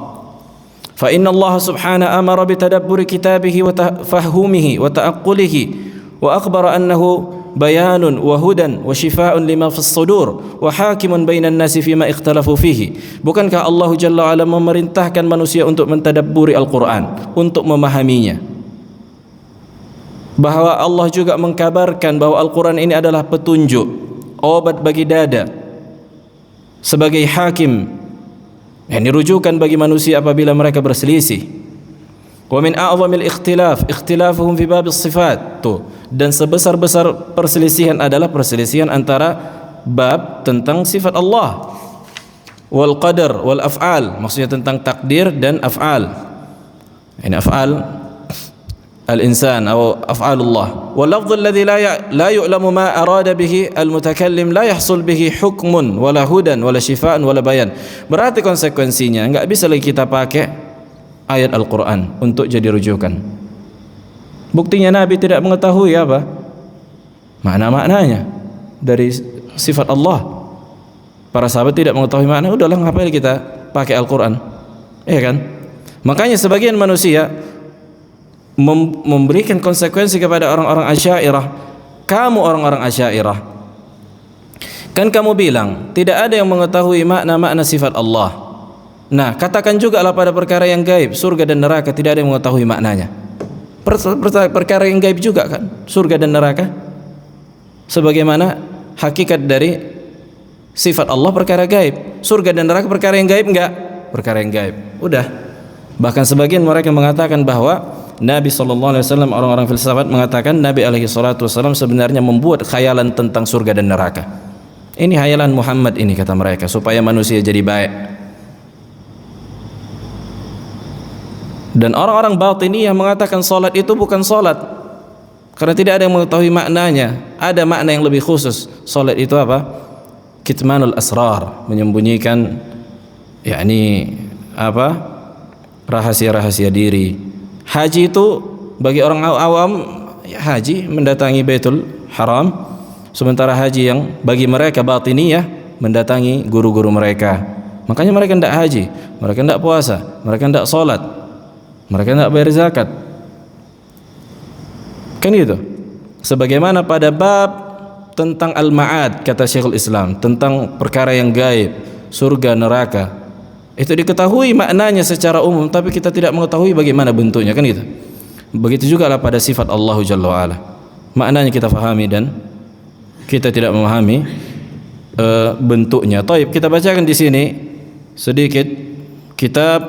S1: Fa inna Allah subhanahu amara bi tadabburi kitabihi wa tafahumihi wa ta'aqqulihi wa akhbara annahu bayanun wa hudan wa shifaa'un lima fis sudur wa hakimun bainan nasi fima ikhtalafu fihi. Bukankah Allah Jalla wa Ala memerintahkan manusia untuk mentadabburi Al-Qur'an, untuk memahaminya? Bahwa Allah juga mengkabarkan bahwa Al-Qur'an ini adalah petunjuk, obat bagi dada, sebagai hakim, yang dirujukan bagi manusia apabila mereka berselisih. Wa min a'zamil ikhtilafuhum fi babis sifat. Dan sebesar-besar perselisihan adalah perselisihan antara bab tentang sifat Allah, wal qadar wal af'al, maksudnya tentang takdir dan af'al. Ini af'al al-insan atau af'alullah. Wal lafdh alladhi la yu'lamu ma arada bihi al-mutakallim la yahsul bihi hukmun wala hudan wala shifaan wala bayan. Berarti konsekuensinya enggak bisa lagi kita pakai ayat Al-Quran untuk jadi rujukan. Buktinya Nabi tidak mengetahui apa makna-maknanya dari sifat Allah. Para sahabat tidak mengetahui makna, udahlah ngapain kita pakai Al-Quran, kan? Makanya sebagian manusia memberikan konsekuensi kepada orang-orang Asy'ariyah. Kamu orang-orang Asy'ariyah, kan kamu bilang tidak ada yang mengetahui makna-makna sifat Allah. Nah, katakan juga lah pada perkara yang gaib, surga dan neraka, tidak ada yang mengetahui maknanya. Perkara yang gaib juga kan, surga dan neraka, sebagaimana hakikat dari sifat Allah perkara gaib. Surga dan neraka perkara yang gaib enggak? Perkara yang gaib. Udah. Bahkan sebagian mereka mengatakan bahwa Nabi SAW, orang-orang filsafat mengatakan Nabi SAW sebenarnya membuat khayalan tentang surga dan neraka. Ini khayalan Muhammad ini, kata mereka, supaya manusia jadi baik. Dan orang-orang batiniyah mengatakan salat itu bukan salat, karena tidak ada yang mengetahui maknanya. Ada makna yang lebih khusus. Salat itu apa? Kitmanul asrar, menyembunyikan rahasia-rahasia diri. Haji itu bagi orang awam, haji mendatangi Baitul Haram, sementara haji yang bagi mereka batiniyah mendatangi guru-guru mereka. Makanya mereka tidak haji, mereka tidak puasa, mereka tidak salat, mereka tidak bayar zakat. Kan gitu. Sebagaimana pada bab tentang al-ma'ad kata Syekhul Islam, tentang perkara yang gaib, surga neraka, itu diketahui maknanya secara umum, tapi kita tidak mengetahui bagaimana bentuknya, kan gitu. Begitu juga lah pada sifat Allah Jalla wa Ala. Maknanya kita fahami dan kita tidak memahami bentuknya. Taib, kita bacakan di sini sedikit kitab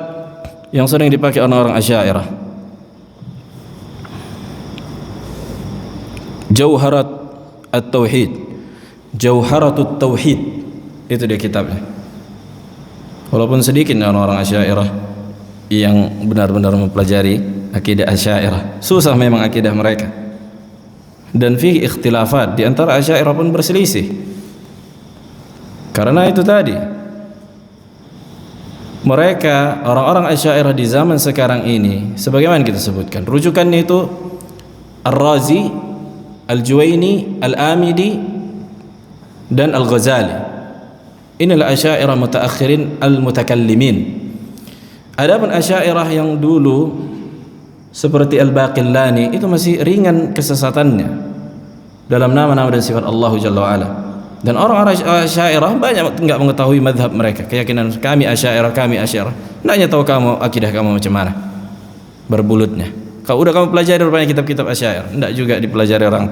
S1: yang sering dipakai orang-orang Asy'ariyah. Jauharat at-Tauhid, Jauharatut Tauhid, itu dia kitabnya. Walaupun sedikit orang-orang Asy'ariyah yang benar-benar mempelajari akidah Asy'ariyah, susah memang akidah mereka, dan fihi ikhtilafat, di antara Asy'ariyah pun berselisih. Karena itu tadi, mereka orang-orang Asy'ariyah di zaman sekarang ini, sebagaimana kita sebutkan, rujukannya itu Ar-Razi, Al-Juwaini, Al-Amidi, dan Al-Ghazali. Inilah Asy'ariyah mutaakhirin al-mutakallimin. Adapun Asy'ariyah yang dulu seperti Al-Baqillani itu masih ringan kesesatannya dalam nama-nama dan sifat Allah Jalla wa Ala. Dan orang-orang Asy'ariyah banyak enggak mengetahui mazhab mereka, keyakinan kami Asy'ariyah. Hendaknya tahu kamu akidah kamu macam mana berbulutnya. Kalau udah kamu pelajari rupanya kitab-kitab Asy'ariyah, enggak juga dipelajari orang.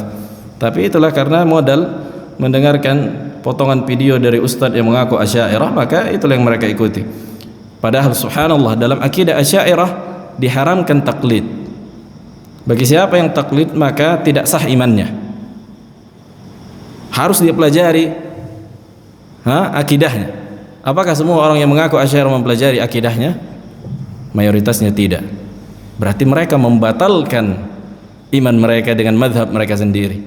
S1: Tapi itulah karena modal mendengarkan potongan video dari ustadz yang mengaku Asy'ariyah, maka itulah yang mereka ikuti. Padahal subhanallah, dalam akidah Asy'ariyah diharamkan taklid. Bagi siapa yang taklid maka tidak sah imannya. Harus dia pelajari akidahnya. Apakah semua orang yang mengaku Asy'ariyah mempelajari akidahnya? Mayoritasnya tidak. Berarti mereka membatalkan iman mereka dengan mazhab mereka sendiri.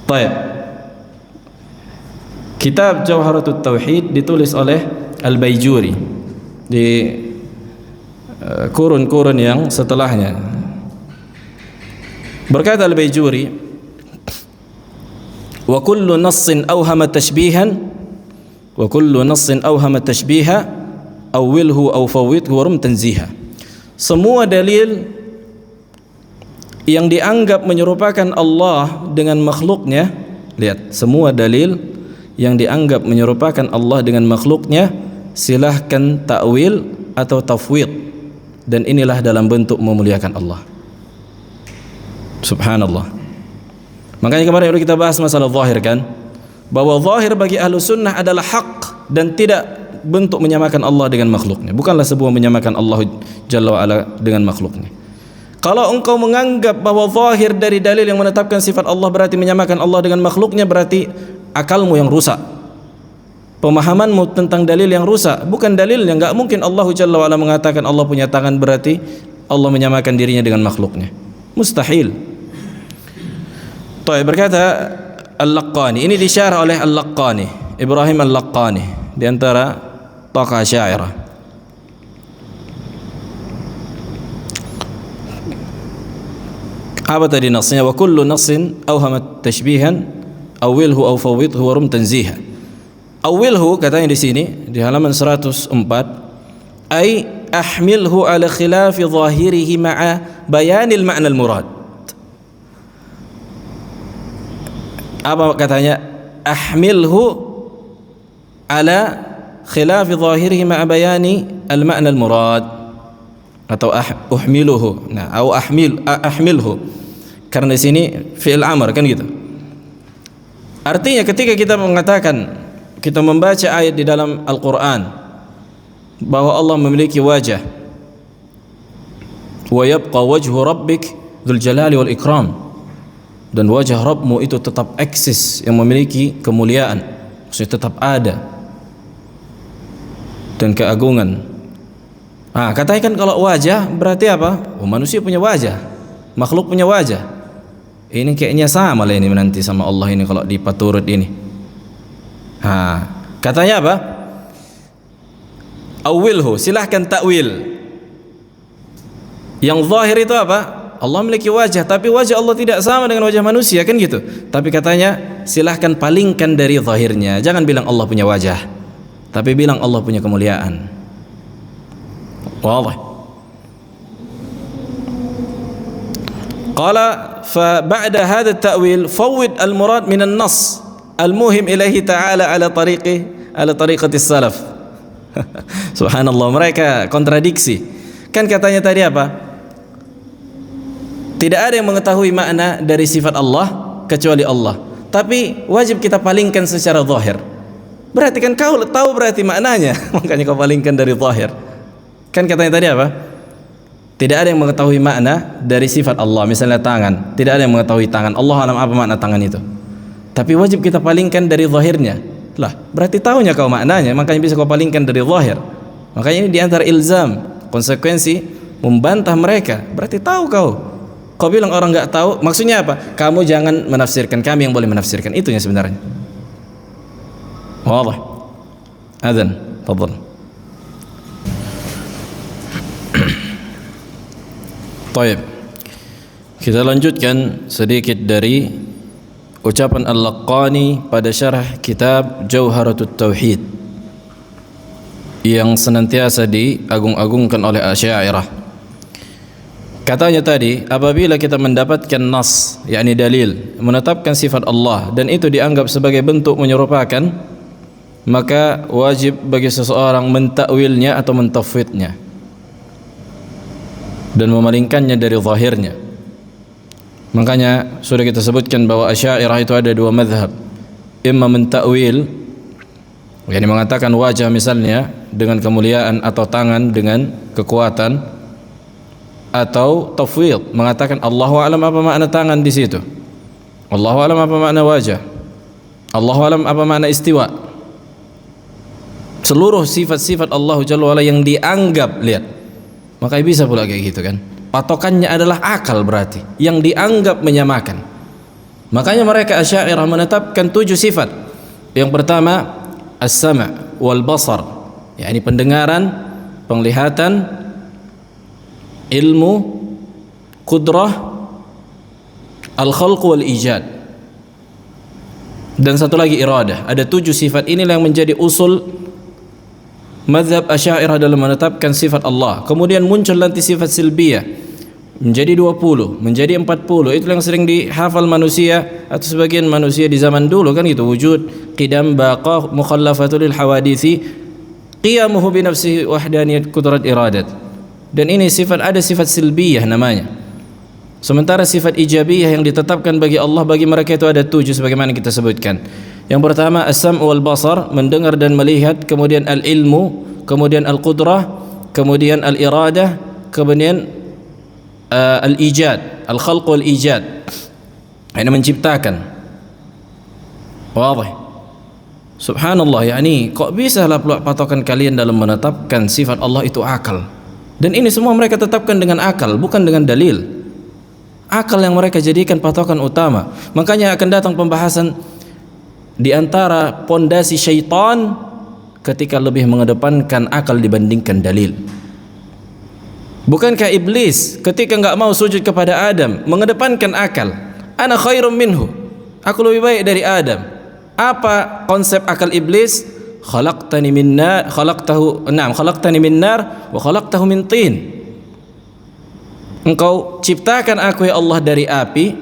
S1: Baik. Kitab Jauharatut Tauhid ditulis oleh Al-Baijuri di kurun-kurun yang setelahnya. Berkata Al-Baijuri, wa kullu nassin awhama tashbihan, wa kullu nassin awhama tashbiha awwilhu aw fawwidhu wa rum tanziha. Semua dalil yang dianggap menyerupakan Allah dengan makhluknya, lihat, semua dalil yang dianggap menyerupakan Allah dengan makhluknya silahkan takwil atau tafwid, dan inilah dalam bentuk memuliakan Allah. Subhanallah. Makanya kemarin kita bahas masalah zahir, kan, bahwa zahir bagi ahlu sunnah adalah hak dan tidak bentuk menyamakan Allah dengan makhluknya, bukanlah sebuah menyamakan Allah Jalla wa Ala dengan makhluknya. Kalau engkau menganggap bahwa zahir dari dalil yang menetapkan sifat Allah berarti menyamakan Allah dengan makhluknya, berarti akalmu yang rusak, pemahamanmu tentang dalil yang rusak, bukan dalilnya. Enggak mungkin Allah Jalla wa Ala mengatakan Allah punya tangan berarti Allah menyamakan dirinya dengan makhluknya, mustahil. Berkata Al-Laqqani, ini disyarah oleh Al-Laqqani, Ibrahim Al-Laqqani, di antara tokoh Asy'ariyah. Apa tadi nasnya? Wa kullu nassin awhamat tashbihan awwilhu aw fawwidhu wa rum tanziha. Awwilhu katanya di sini di halaman 104, ay ahmilhu ala khilafi zahirihi ma'a bayanil ma'na al-murad. Apa katanya? Ahmilhu ala khilafi zahirihi ma'a bayani al-ma'na al-murad, atau uhmiluhu, nah, atau ahmilhu, karena di sini fi'il amr, kan gitu. Artinya ketika kita mengatakan, kita membaca ayat di dalam Al-Quran bahwa Allah memiliki wajah, wa yabqa wajhu rabbik dzul jalali wal ikram, dan wajah Rabbmu itu tetap eksis, yang memiliki kemuliaan, maksudnya tetap ada, dan keagungan. Katakan kalau wajah berarti apa? Manusia punya wajah, makhluk punya wajah. Ini kayaknya sama lah ini nanti sama Allah ini kalau dipaturut ini. Katanya apa? Awilhu, silahkan takwil. Yang zahir itu apa? Allah memiliki wajah, tapi wajah Allah tidak sama dengan wajah manusia, kan gitu. Tapi katanya silahkan palingkan dari zahirnya, jangan bilang Allah punya wajah, tapi bilang Allah punya kemuliaan. Wadah. Qala fa ba'da hadha at-ta'wil fawwid al-murad min an-nass al-muhim ilaihi ta'ala ala tariqati salaf. Subhanallah, mereka kontradiksi. Kan katanya tadi apa? Tidak ada yang mengetahui makna dari sifat Allah kecuali Allah. Tapi wajib kita palingkan secara zahir. Berarti kan kau tahu berarti maknanya, makanya kau palingkan dari zahir. Kan katanya tadi apa? Tidak ada yang mengetahui makna dari sifat Allah. Misalnya tangan, tidak ada yang mengetahui tangan. Allah alam apa makna tangan itu. Tapi wajib kita palingkan dari zahirnya. Lah, berarti tahunya kau maknanya, makanya bisa kau palingkan dari zahir. Makanya ini diantara ilzam, konsekuensi membantah mereka. Berarti tahu kau. Kau bilang orang nggak tahu, maksudnya apa? Kamu jangan menafsirkan, kami yang boleh menafsirkan. Itunya sebenarnya. Wadah. Adzan, tafadhal. Baik. Kita lanjutkan sedikit dari ucapan Al-Laqani pada syarah kitab Jauharatut Tauhid yang senantiasa diagung-agungkan oleh Asy'ariyah. Katanya tadi, apabila kita mendapatkan nas, yakni dalil menetapkan sifat Allah dan itu dianggap sebagai bentuk menyerupakan, maka wajib bagi seseorang mentakwilnya atau mentafwidnya dan memalingkannya dari zahirnya. Makanya sudah kita sebutkan bahwa Asy'ariyah itu ada dua mazhab. Imma mentakwil, yakni mengatakan wajah misalnya dengan kemuliaan atau tangan dengan kekuatan, atau tafwid, mengatakan Allahu a'lam apa makna tangan di situ, Allahu a'lam apa makna wajah, Allahu a'lam apa makna istiwa. Seluruh sifat-sifat Allah Jalla wa'ala yang dianggap, lihat, makanya bisa pula kayak gitu kan. Patokannya adalah akal, berarti yang dianggap menyamakan. Makanya mereka Asy'ariyah menetapkan 7 sifat. Yang pertama as-sama' wal basar, yakni pendengaran, penglihatan, ilmu, qudrah, al-khalq wal ijad. Dan satu lagi iradah. Ada 7 sifat inilah yang menjadi usul mazhab Asy'ariyah dalam menetapkan sifat Allah. Kemudian muncul nanti sifat silbiyah menjadi 20, menjadi 40. Itu yang sering dihafal manusia atau sebagian manusia di zaman dulu kan gitu. Wujud, qidam, baqa, mukhallafatul lil hawadisi, qiyamuhu bi nafsihi, wahdaniyat, qudrat, iradat. Dan ini sifat, ada sifat silbiyah namanya. Sementara sifat ijabiyah yang ditetapkan bagi Allah, bagi mereka itu ada 7 sebagaimana kita sebutkan. Yang pertama as-sam' wal basar, mendengar dan melihat, kemudian al-ilmu, kemudian al-qudrah, kemudian al-iradah, kemudian al-ijad, al-khalq wal ijad. Ini menciptakan. Wadih. Subhanallah, yakni kok bisa lah patokan kalian dalam menetapkan sifat Allah itu akal. Dan ini semua mereka tetapkan dengan akal, bukan dengan dalil. Akal yang mereka jadikan patokan utama. Makanya akan datang pembahasan di antara pondasi syaitan ketika lebih mengedepankan akal dibandingkan dalil. Bukankah iblis ketika enggak mau sujud kepada Adam mengedepankan akal? Ana khairum minhu, aku lebih baik dari Adam. Apa konsep akal iblis? Khalaqtani min nar, khalaqtani min nar wa khalaqtahu min tin. Engkau ciptakan aku ya Allah dari api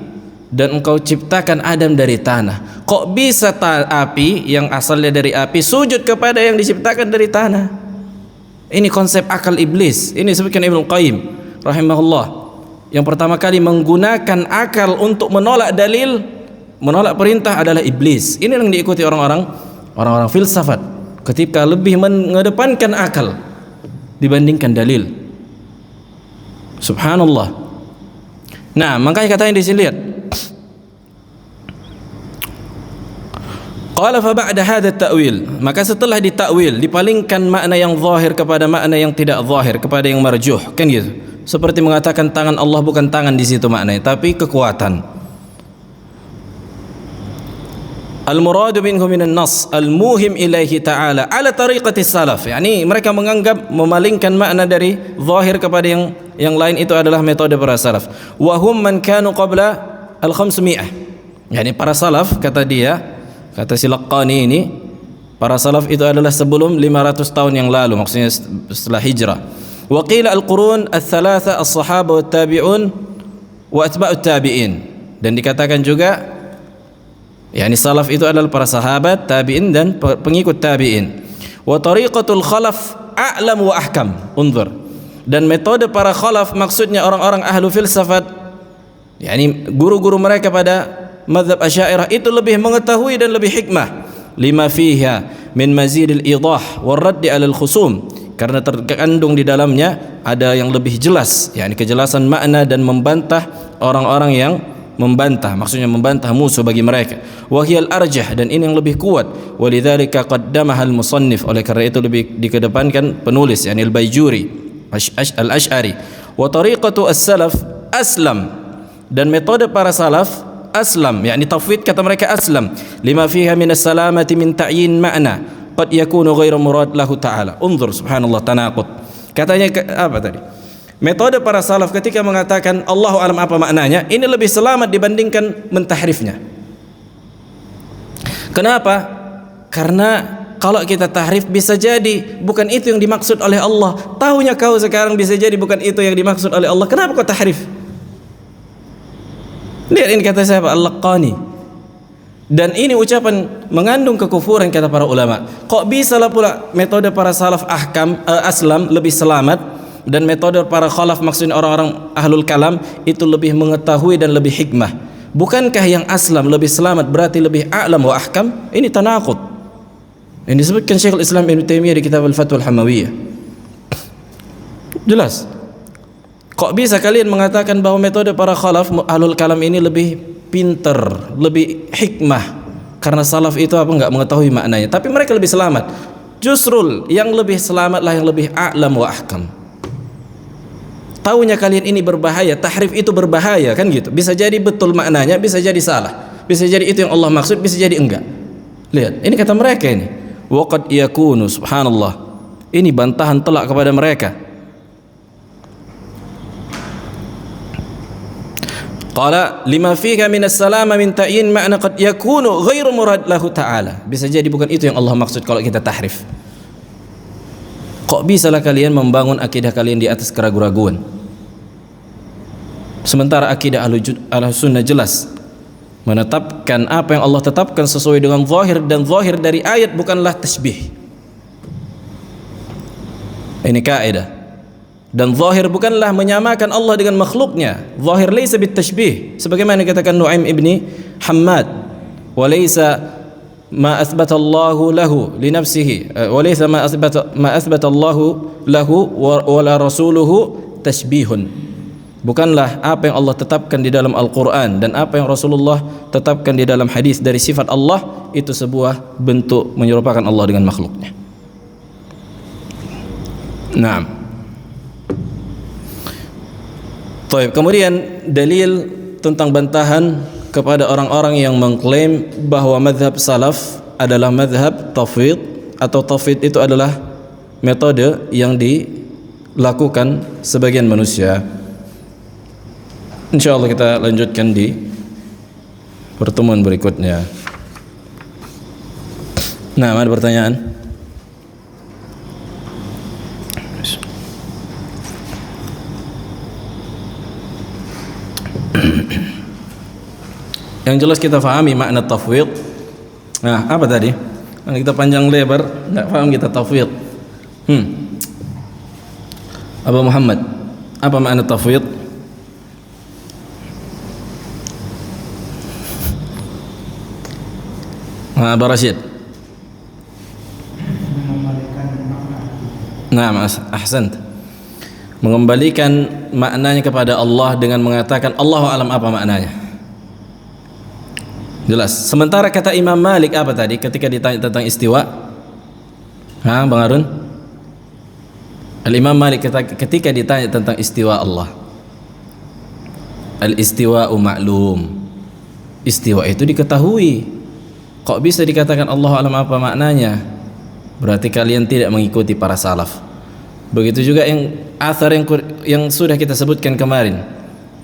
S1: dan engkau ciptakan Adam dari tanah. Kok bisa api yang asalnya dari api sujud kepada yang diciptakan dari tanah? Ini konsep akal iblis. Ini disebutkan Ibnu Qayyim rahimahullah. Yang pertama kali menggunakan akal untuk menolak dalil, menolak perintah adalah iblis. Ini yang diikuti orang-orang filsafat ketika lebih mengedepankan akal dibandingkan dalil. Subhanallah. Nah, makanya katanya di sini, lihat. Qala fa ba'da hadha at-ta'wil, maka setelah ditakwil, dipalingkan makna yang zahir kepada makna yang tidak zahir, kepada yang marjuh, kan gitu. Seperti mengatakan tangan Allah bukan tangan di situ maknanya, tapi kekuatan. Al-muradu minhu minan nas al-muhim ilaihi ta'ala ala tariqati salaf. Yani mereka menganggap memalingkan makna dari zahir kepada yang lain itu adalah metode para salaf. Wa hum man kanu qabla al-500. Yani para salaf, kata si Laqani ini, para salaf itu adalah sebelum 500 tahun yang lalu, maksudnya setelah hijrah. Wa qila al-qurun ats-tsalatsa as-sahaba wat tabi'un wa atba'ut tabi'in. Dan dikatakan juga yakni salaf itu adalah para sahabat, tabi'in dan pengikut tabi'in. Wa tariqatul khalaf a'lam wa ahkam. Unzur. Dan metode para khalaf maksudnya orang-orang ahlu filsafat, yakni guru-guru mereka pada mazhab Asy'ariyah itu lebih mengetahui dan lebih hikmah. Lima fiha min mazidil idah wal radd 'ala al khusum. Karena terkandung di dalamnya ada yang lebih jelas, yakni kejelasan makna dan membantah orang-orang yang membantah, maksudnya membantah musuh bagi mereka. Wahiyal arjah, dan ini yang lebih kuat. Walidzalika qaddamaha al-musannif, oleh karena itu lebih dikedepankan penulis, yakni al-Baijuri al-Asy'ari. Wa tariqatu as-salaf aslam, dan metode para salaf aslam, yakni tafwid kata mereka aslam. Lima fiha min as-salamati min ta'yin ma'na qad yakunu ghairu murad lahu ta'ala. Unzur, subhanallah, tanaqud. Katanya apa tadi? Metode para salaf ketika mengatakan Allahu alam apa maknanya, ini lebih selamat dibandingkan mentahrifnya. Kenapa? Karena kalau kita tahrif bisa jadi bukan itu yang dimaksud oleh Allah. Tahunya kau sekarang bisa jadi bukan itu yang dimaksud oleh Allah. Kenapa kau tahrif? Lihat ini kata siapa? Al-Laqani. Dan ini ucapan mengandung kekufuran kata para ulama. Kok bisa lah pula metode para salaf aslam lebih selamat, dan metode para khalaf maksudnya orang-orang ahlul kalam itu lebih mengetahui dan lebih hikmah. Bukankah yang aslam lebih selamat berarti lebih a'lam wa ahkam? Ini tanaqud. Ini disebutkan Syekhul Islam Ibnu Taimiyah di kitab Al-Fatwa Al-Hamawiyah. Jelas. Kok bisa kalian mengatakan bahwa metode para khalaf ahlul kalam ini lebih pinter, lebih hikmah? Karena salaf itu enggak mengetahui maknanya, tapi mereka lebih selamat. Justru yang lebih selamatlah yang lebih a'lam wa ahkam. Taunya kalian ini berbahaya, tahrif itu berbahaya, kan gitu. Bisa jadi betul maknanya, bisa jadi salah. Bisa jadi itu yang Allah maksud, bisa jadi enggak. Lihat, ini kata mereka ini. Wa qad yakunu, subhanallah. Ini bantahan telak kepada mereka. Qala lima fika minas salama min ta'yin ma'na qad yakunu ghairu murad lahu ta'ala. Bisa jadi bukan itu yang Allah maksud kalau kita tahrif. Kok bisalah kalian membangun akidah kalian di atas keraguan-raguan? Sementara akidah Ahlussunnah jelas menetapkan apa yang Allah tetapkan sesuai dengan zahir, dan zahir dari ayat bukanlah tasbih. Ini kaidah. Dan zahir bukanlah menyamakan Allah dengan makhluknya. Zahir laysa bitashbih, sebagaimana dikatakan Nu'aim ibni Hammad, wa laysa ma athbata Allahu lahu li nafsihi wa laysa ma athbata Allahu lahu wa la rasuluhu tashbihun. Bukanlah apa yang Allah tetapkan di dalam Al-Quran dan apa yang Rasulullah tetapkan di dalam hadis dari sifat Allah itu sebuah bentuk menyerupakan Allah dengan makhluknya. Naam. Baik, kemudian dalil tentang bantahan kepada orang-orang yang mengklaim bahwa mazhab salaf adalah mazhab tafwid, atau tafwid itu adalah metode yang dilakukan sebagian manusia. InsyaAllah kita lanjutkan di pertemuan berikutnya. Nah, ada pertanyaan? Yang jelas kita fahami makna tafwid. Nah, apa tadi? Kita panjang lebar, enggak paham kita tafwid. Abu Muhammad, apa makna tafwid? Abu Rashid. Nah, ahsant. Mengembalikan maknanya kepada Allah dengan mengatakan Allahu alam apa maknanya. Jelas. Sementara kata Imam Malik apa tadi ketika ditanya tentang istiwa? Bang Harun? Al-Imam Malik ketika ditanya tentang istiwa Allah, al-istiwa'u ma'lum. Istiwa itu diketahui. Kok bisa dikatakan Allah alam apa maknanya? Berarti kalian tidak mengikuti para salaf. Begitu juga yang athar yang sudah kita sebutkan kemarin,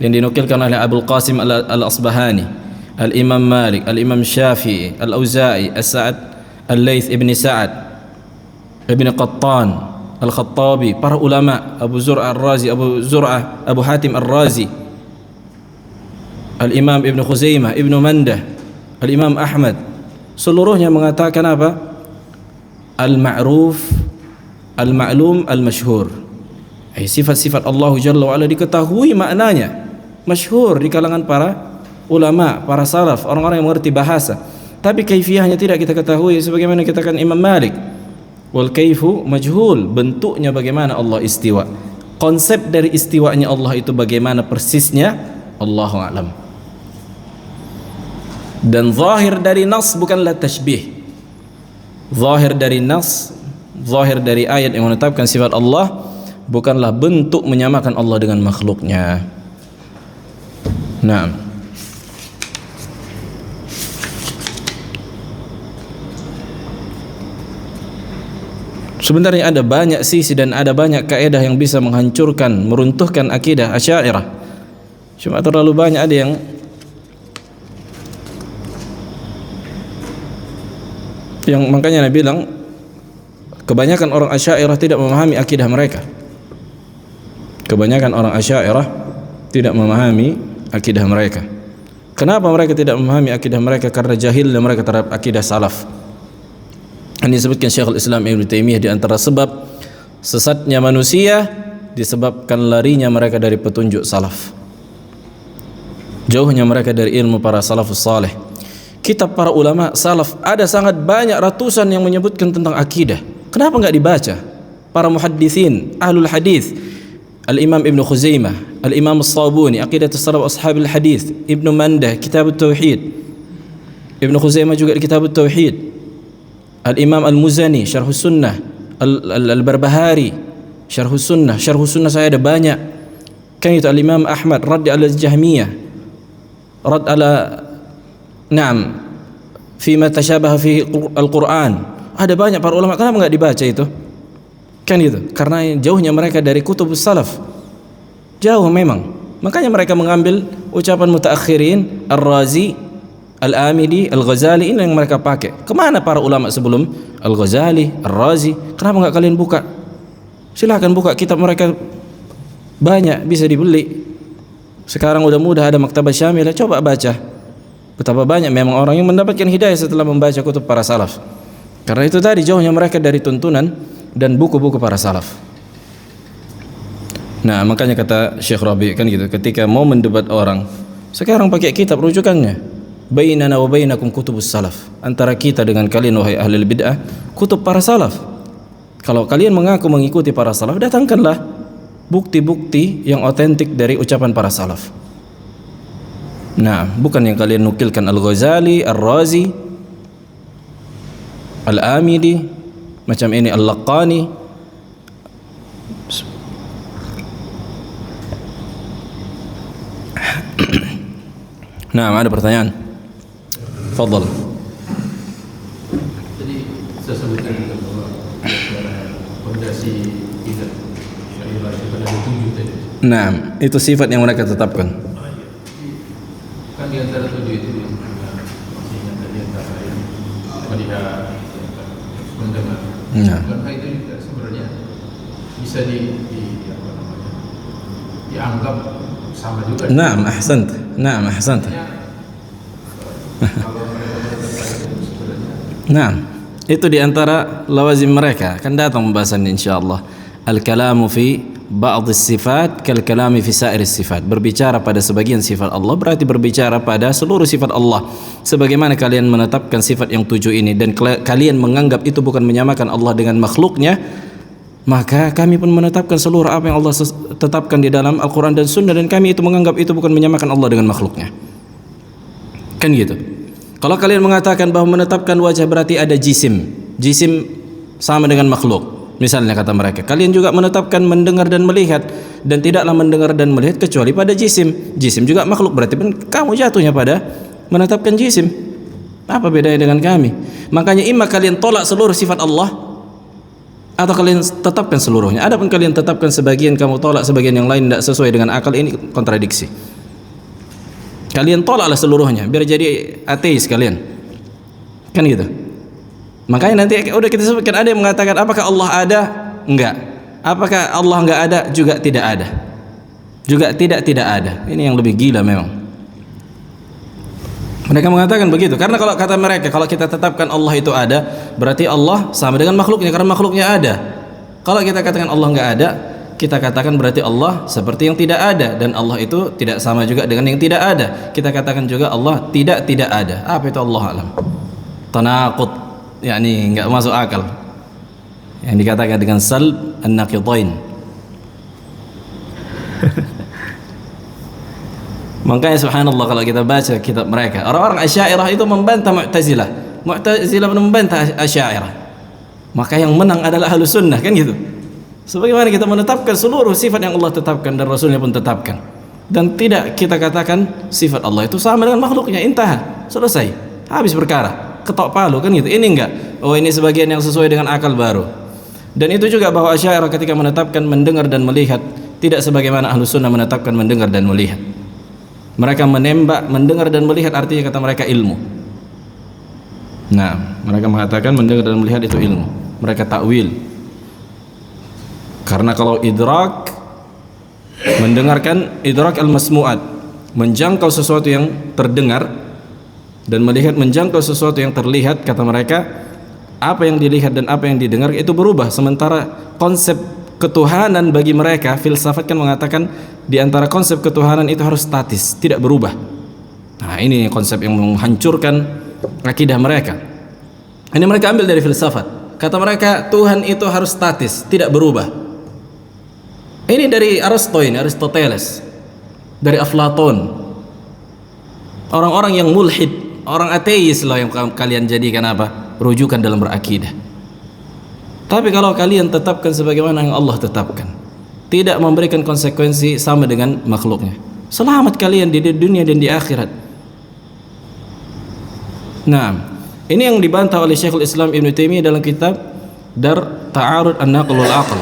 S1: yang dinukilkan oleh Abul Qasim al-Asbahani, Al-Imam Malik, Al-Imam Syafi'i, Al-Auza'i, As-Sa'ad, Al-Layth ibn Sa'ad, Ibn Qattan, Al-Khattabi, para ulama, Abu Zur'ah Ar-Razi, Abu Hatim Ar-Razi, Al-Imam Ibn Khuzaimah, Ibn Mandah, Al-Imam Ahmad, seluruhnya mengatakan apa? Al-ma'ruf, al-ma'lum, al-masyhur. Sifat-sifat Allah Jalla wa'ala diketahui maknanya, masyhur di kalangan para ulama, para salaf, orang-orang yang mengerti bahasa. Tapi kaifiyahnya tidak kita ketahui, sebagaimana katakan Imam Malik, wal kaifu majhul, bentuknya bagaimana Allah istiwa. Konsep dari istiwanya Allah itu bagaimana persisnya, Allahu a'lam. Dan zahir dari nas bukanlah tashbih. Zahir dari nas, zahir dari ayat yang menetapkan sifat Allah bukanlah bentuk menyamakan Allah dengan makhluknya. Naam. Sebenarnya ada banyak sisi dan ada banyak kaidah yang bisa menghancurkan, meruntuhkan akidah Asy'ariyah. Cuma terlalu banyak ada yang makanya Nabi bilang kebanyakan orang Asy'ariyah tidak memahami akidah mereka. Kebanyakan orang Asy'ariyah tidak memahami akidah mereka. Kenapa mereka tidak memahami akidah mereka? Karena jahilnya mereka terhadap akidah salaf. Ini disebutkan Syekhul Islam Ibnu Taimiyah di antara sebab sesatnya manusia disebabkan larinya mereka dari petunjuk salaf. Jauhnya mereka dari ilmu para salafus saleh. Kitab para ulama salaf ada sangat banyak, ratusan yang menyebutkan tentang akidah. Kenapa enggak dibaca? Para muhadditsin, ahlul hadis, Al-Imam Ibn Khuzaimah, Al-Imam As-Sabuni, Aqidatus Salaf Ashabil Hadis, Ibn Mandah, Kitab Tauhid. Ibn Khuzaimah juga Kitab Tauhid. Al-Imam Al-Muzani, Syarh Sunnah, Al-Barbahari, Syarh Sunnah. Syarh Sunnah saya ada banyak. Kan itu Al-Imam Ahmad, Radd ala Jahmiyah, Radd ala Naam, Fima tashabaha fi Al-Quran. Ada banyak para ulama, kenapa enggak dibaca itu? Kan itu, karena jauhnya mereka dari kutub salaf. Jauh memang. Makanya mereka mengambil ucapan mutaakhirin, Ar-Razi, Al-Amidi, Al-Ghazali, ini yang mereka pakai. Kemana para ulama sebelum Al-Ghazali, Ar-Razi? Kenapa enggak kalian buka? Silahkan buka kitab mereka, banyak bisa dibeli. Sekarang udah mudah ada maktabah syamilah, coba baca. Betapa banyak memang orang yang mendapatkan hidayah setelah membaca kutub para salaf. Karena itu tadi jauhnya mereka dari tuntunan dan buku-buku para salaf. Nah, makanya kata Syekh Rabi kan gitu, ketika mau mendebat orang, sekarang pakai kitab rujukannya. Bainana wa bainakum kutubus salaf. Antara kita dengan kalian wahai ahli bid'ah, kutub para salaf. Kalau kalian mengaku mengikuti para salaf, datangkanlah bukti-bukti yang otentik dari ucapan para salaf. Nah, bukan yang kalian nukilkan Al-Ghazali, Ar-Razi, Al-Amidi, macam ini Al-Laqani. Nah, ada pertanyaan? Fadhal.
S2: Jadi saya sebutkan juga bahwa fondasi kita syariah itu ada 7 tadi.
S1: Nah, itu sifat yang mereka tetapkan.
S2: Kan di antara 7 itu yang maksudnya tadi antara yang melihat, mendengar.
S1: Nah.
S2: Karena itu juga sebenarnya bisa dianggap sama juga.
S1: Naam, ahsant. Naam, ahsant. Nah, itu di antara lawazim mereka. Akan datang pembahasan insyaallah. Al-kalamu fi ba'd as-sifat kal-kalami fi sa'ir as-sifat. Berbicara pada sebagian sifat Allah berarti berbicara pada seluruh sifat Allah. Sebagaimana kalian menetapkan sifat yang 7 ini dan kalian menganggap itu bukan menyamakan Allah dengan makhluknya, maka kami pun menetapkan seluruh apa yang Allah tetapkan di dalam Al-Quran dan Sunnah, dan kami itu menganggap itu bukan menyamakan Allah dengan makhluknya. Kan gitu. Kalau kalian mengatakan bahwa menetapkan wajah berarti ada jisim sama dengan makhluk, misalnya kata mereka, kalian juga menetapkan mendengar dan melihat, dan tidaklah mendengar dan melihat kecuali pada jisim juga makhluk, berarti pun kamu jatuhnya pada menetapkan jisim. Apa bedanya dengan kami? Makanya imma kalian tolak seluruh sifat Allah atau kalian tetapkan seluruhnya. Adapun kalian tetapkan sebagian, kamu tolak sebagian yang lain, tidak sesuai dengan akal, ini kontradiksi. Kalian tolaklah seluruhnya biar jadi ateis kalian. Kan gitu. Makanya nanti udah kita sebutkan, ada yang mengatakan apakah Allah ada? Enggak. Apakah Allah enggak ada? Juga tidak ada. Juga tidak ada. Ini yang lebih gila memang. Mereka mengatakan begitu karena kalau kata mereka, kalau kita tetapkan Allah itu ada, berarti Allah sama dengan makhluknya karena makhluknya ada. Kalau kita katakan Allah nggak ada, kita katakan berarti Allah seperti yang tidak ada, dan Allah itu tidak sama juga dengan yang tidak ada. Kita katakan juga Allah tidak ada. Apa itu Allah alam? Tanaqud, yakni nggak masuk akal. Yang dikatakan dengan salb an-naqidain. Makanya subhanallah kalau kita baca kitab mereka, orang-orang Asy'ariyah itu membantah Mu'tazilah. Mu'tazilah membantah Asy'ariyah. Maka yang menang adalah Ahlus Sunnah, kan gitu. Sebagaimana kita menetapkan seluruh sifat yang Allah tetapkan dan Rasulnya pun tetapkan, dan tidak kita katakan sifat Allah itu sama dengan makhluknya. Intah, selesai, habis perkara, ketok palu, kan gitu. Ini enggak, oh ini sebagian yang sesuai dengan akal baru. Dan itu juga bahwa Asy'ariyah ketika menetapkan mendengar dan melihat tidak sebagaimana Ahlus Sunnah menetapkan mendengar dan melihat. Mereka menembak mendengar dan melihat, artinya kata mereka ilmu. Nah, mereka mengatakan mendengar dan melihat itu ilmu. Mereka takwil. Karena kalau idrak, mendengarkan, idrak al-masmu'at, menjangkau sesuatu yang terdengar, dan melihat menjangkau sesuatu yang terlihat, kata mereka apa yang dilihat dan apa yang didengar itu berubah. Sementara konsep ketuhanan bagi mereka, filsafat kan mengatakan di antara konsep ketuhanan itu harus statis, tidak berubah. Nah, ini konsep yang menghancurkan akidah mereka. Ini mereka ambil dari filsafat. Kata mereka Tuhan itu harus statis, tidak berubah. Ini dari Aristoteles, dari Aflatun. Orang-orang yang mulhid, orang ateis loh yang kalian jadikan apa? Rujukan dalam berakidah. Tapi kalau kalian tetapkan sebagaimana yang Allah tetapkan, tidak memberikan konsekuensi sama dengan makhluknya, selamat kalian di dunia dan di akhirat. Nah, ini yang dibantah oleh Syekhul Islam Ibn Taimiyah dalam kitab Dar Ta'arud An-Naql wal Aql,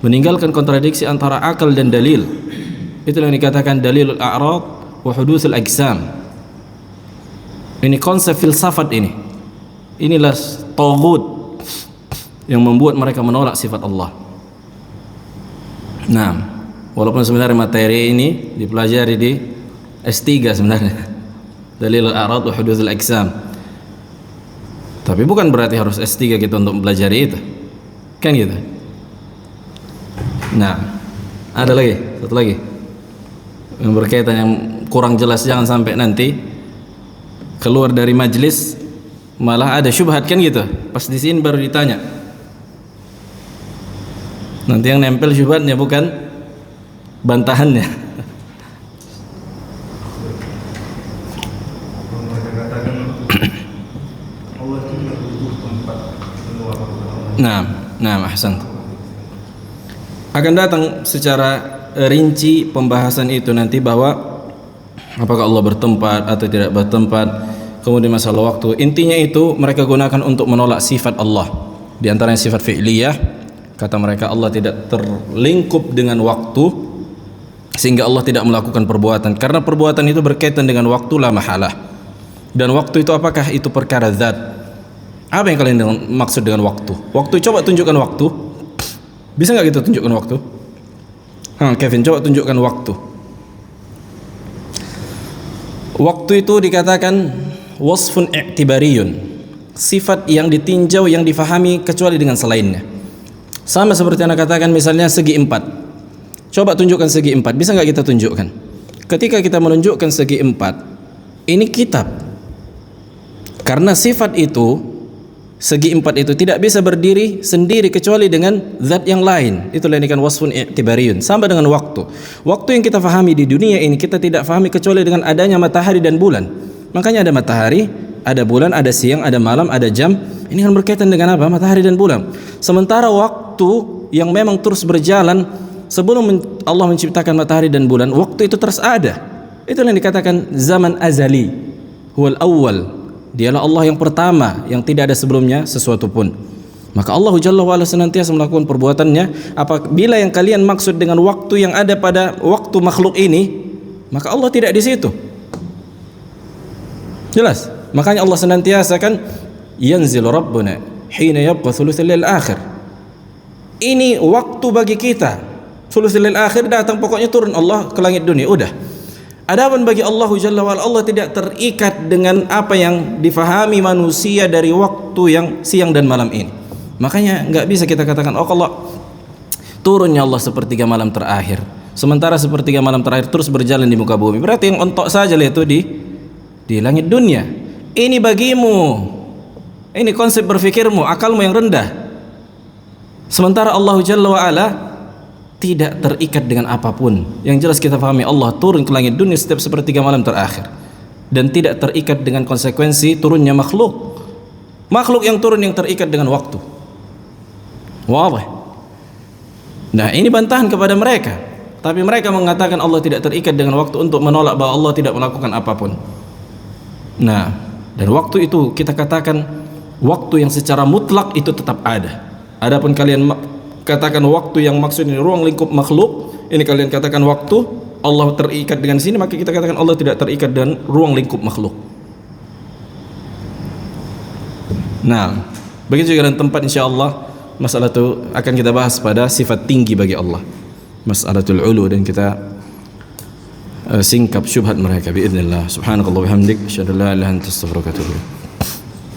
S1: meninggalkan kontradiksi antara akal dan dalil. Itu yang dikatakan dalilul a'rad wa hudutsul ajsam. Ini konsep filsafat ini. Inilah taghut yang membuat mereka menolak sifat Allah. Nah, walaupun sebenarnya materi ini dipelajari di S3 sebenarnya, dalilul a'rad wa hudutsul ajsam. Tapi bukan berarti harus S3 kita untuk mempelajari itu, kan gitu. Nah, ada lagi, satu lagi yang berkaitan yang kurang jelas, jangan sampai nanti keluar dari majelis malah ada syubhat, kan gitu. Pas di sini baru ditanya, nanti yang nempel syubhatnya bukan bantahannya. Nah, ahsan. Akan datang secara rinci pembahasan itu nanti, bahwa apakah Allah bertempat atau tidak bertempat, kemudian masalah waktu. Intinya itu mereka gunakan untuk menolak sifat Allah. Di antaranya sifat fi'liyah, kata mereka Allah tidak terlingkup dengan waktu sehingga Allah tidak melakukan perbuatan, karena perbuatan itu berkaitan dengan waktu la mahalah. Dan waktu itu apakah itu perkara zat? Apa yang kalian maksud dengan waktu? Waktu, coba tunjukkan waktu. Bisa nggak kita tunjukkan waktu? Kevin, coba tunjukkan waktu. Waktu itu dikatakan wasfun i'tibariyun, sifat yang ditinjau, yang difahami kecuali dengan selainnya. Sama seperti Anda katakan misalnya segi empat. Coba tunjukkan segi empat. Bisa nggak kita tunjukkan? Ketika kita menunjukkan segi empat, ini kitab. Karena sifat itu, segi empat itu tidak bisa berdiri sendiri kecuali dengan zat yang lain. Itulah yang dikatakan wasfun i'tibariyun. Sama dengan waktu. Waktu yang kita fahami di dunia ini kita tidak fahami kecuali dengan adanya matahari dan bulan. Makanya ada matahari, ada bulan, ada siang, ada malam, ada jam. Ini kan berkaitan dengan apa? Matahari dan bulan. Sementara waktu yang memang terus berjalan sebelum Allah menciptakan matahari dan bulan, waktu itu terus ada. Itulah yang dikatakan zaman azali, huwal awwal. Dialah Allah yang pertama, yang tidak ada sebelumnya sesuatu pun. Maka Allah Jalla wa Ala senantiasa melakukan perbuatannya. Apabila yang kalian maksud dengan waktu yang ada pada waktu makhluk ini, maka Allah tidak di situ. Jelas. Makanya Allah senantiasa kan yanzil rabbuna hina yabqa thuluthul lail akhir. Ini waktu bagi kita. Thuluthul lail akhir datang, pokoknya turun Allah ke langit dunia, udah. Adapun bagi Allah Jalla wa'ala, Allah tidak terikat dengan apa yang difahami manusia dari waktu yang siang dan malam ini. Makanya nggak bisa kita katakan, oh kalau turunnya Allah sepertiga malam terakhir, sementara sepertiga malam terakhir terus berjalan di muka bumi, berarti yang ontok saja itu di langit dunia. Ini bagimu, ini konsep berfikirmu, akalmu yang rendah. Sementara Allah Jalla wa'ala tidak terikat dengan apapun. Yang jelas kita pahami, Allah turun ke langit dunia setiap sepertiga malam terakhir, dan tidak terikat dengan konsekuensi turunnya makhluk. Makhluk yang turun yang terikat dengan waktu. Wadah. Nah, ini bantahan kepada mereka. Tapi mereka mengatakan Allah tidak terikat dengan waktu untuk menolak bahwa Allah tidak melakukan apapun. Nah, dan waktu itu kita katakan waktu yang secara mutlak itu tetap ada. Adapun kalian katakan waktu yang maksud ini ruang lingkup makhluk, ini kalian katakan waktu Allah terikat dengan sini, maka kita katakan Allah tidak terikat dengan ruang lingkup makhluk. Nah, begitu juga dengan tempat, insyaallah masalah itu akan kita bahas pada sifat tinggi bagi Allah, mas'alatul ulu, dan kita singkap syubhat mereka biidznillah. Subhanakallah wa bihamdik, asyhadu an la ilaha illa anta, astaghfiruka wa atubu ilaik.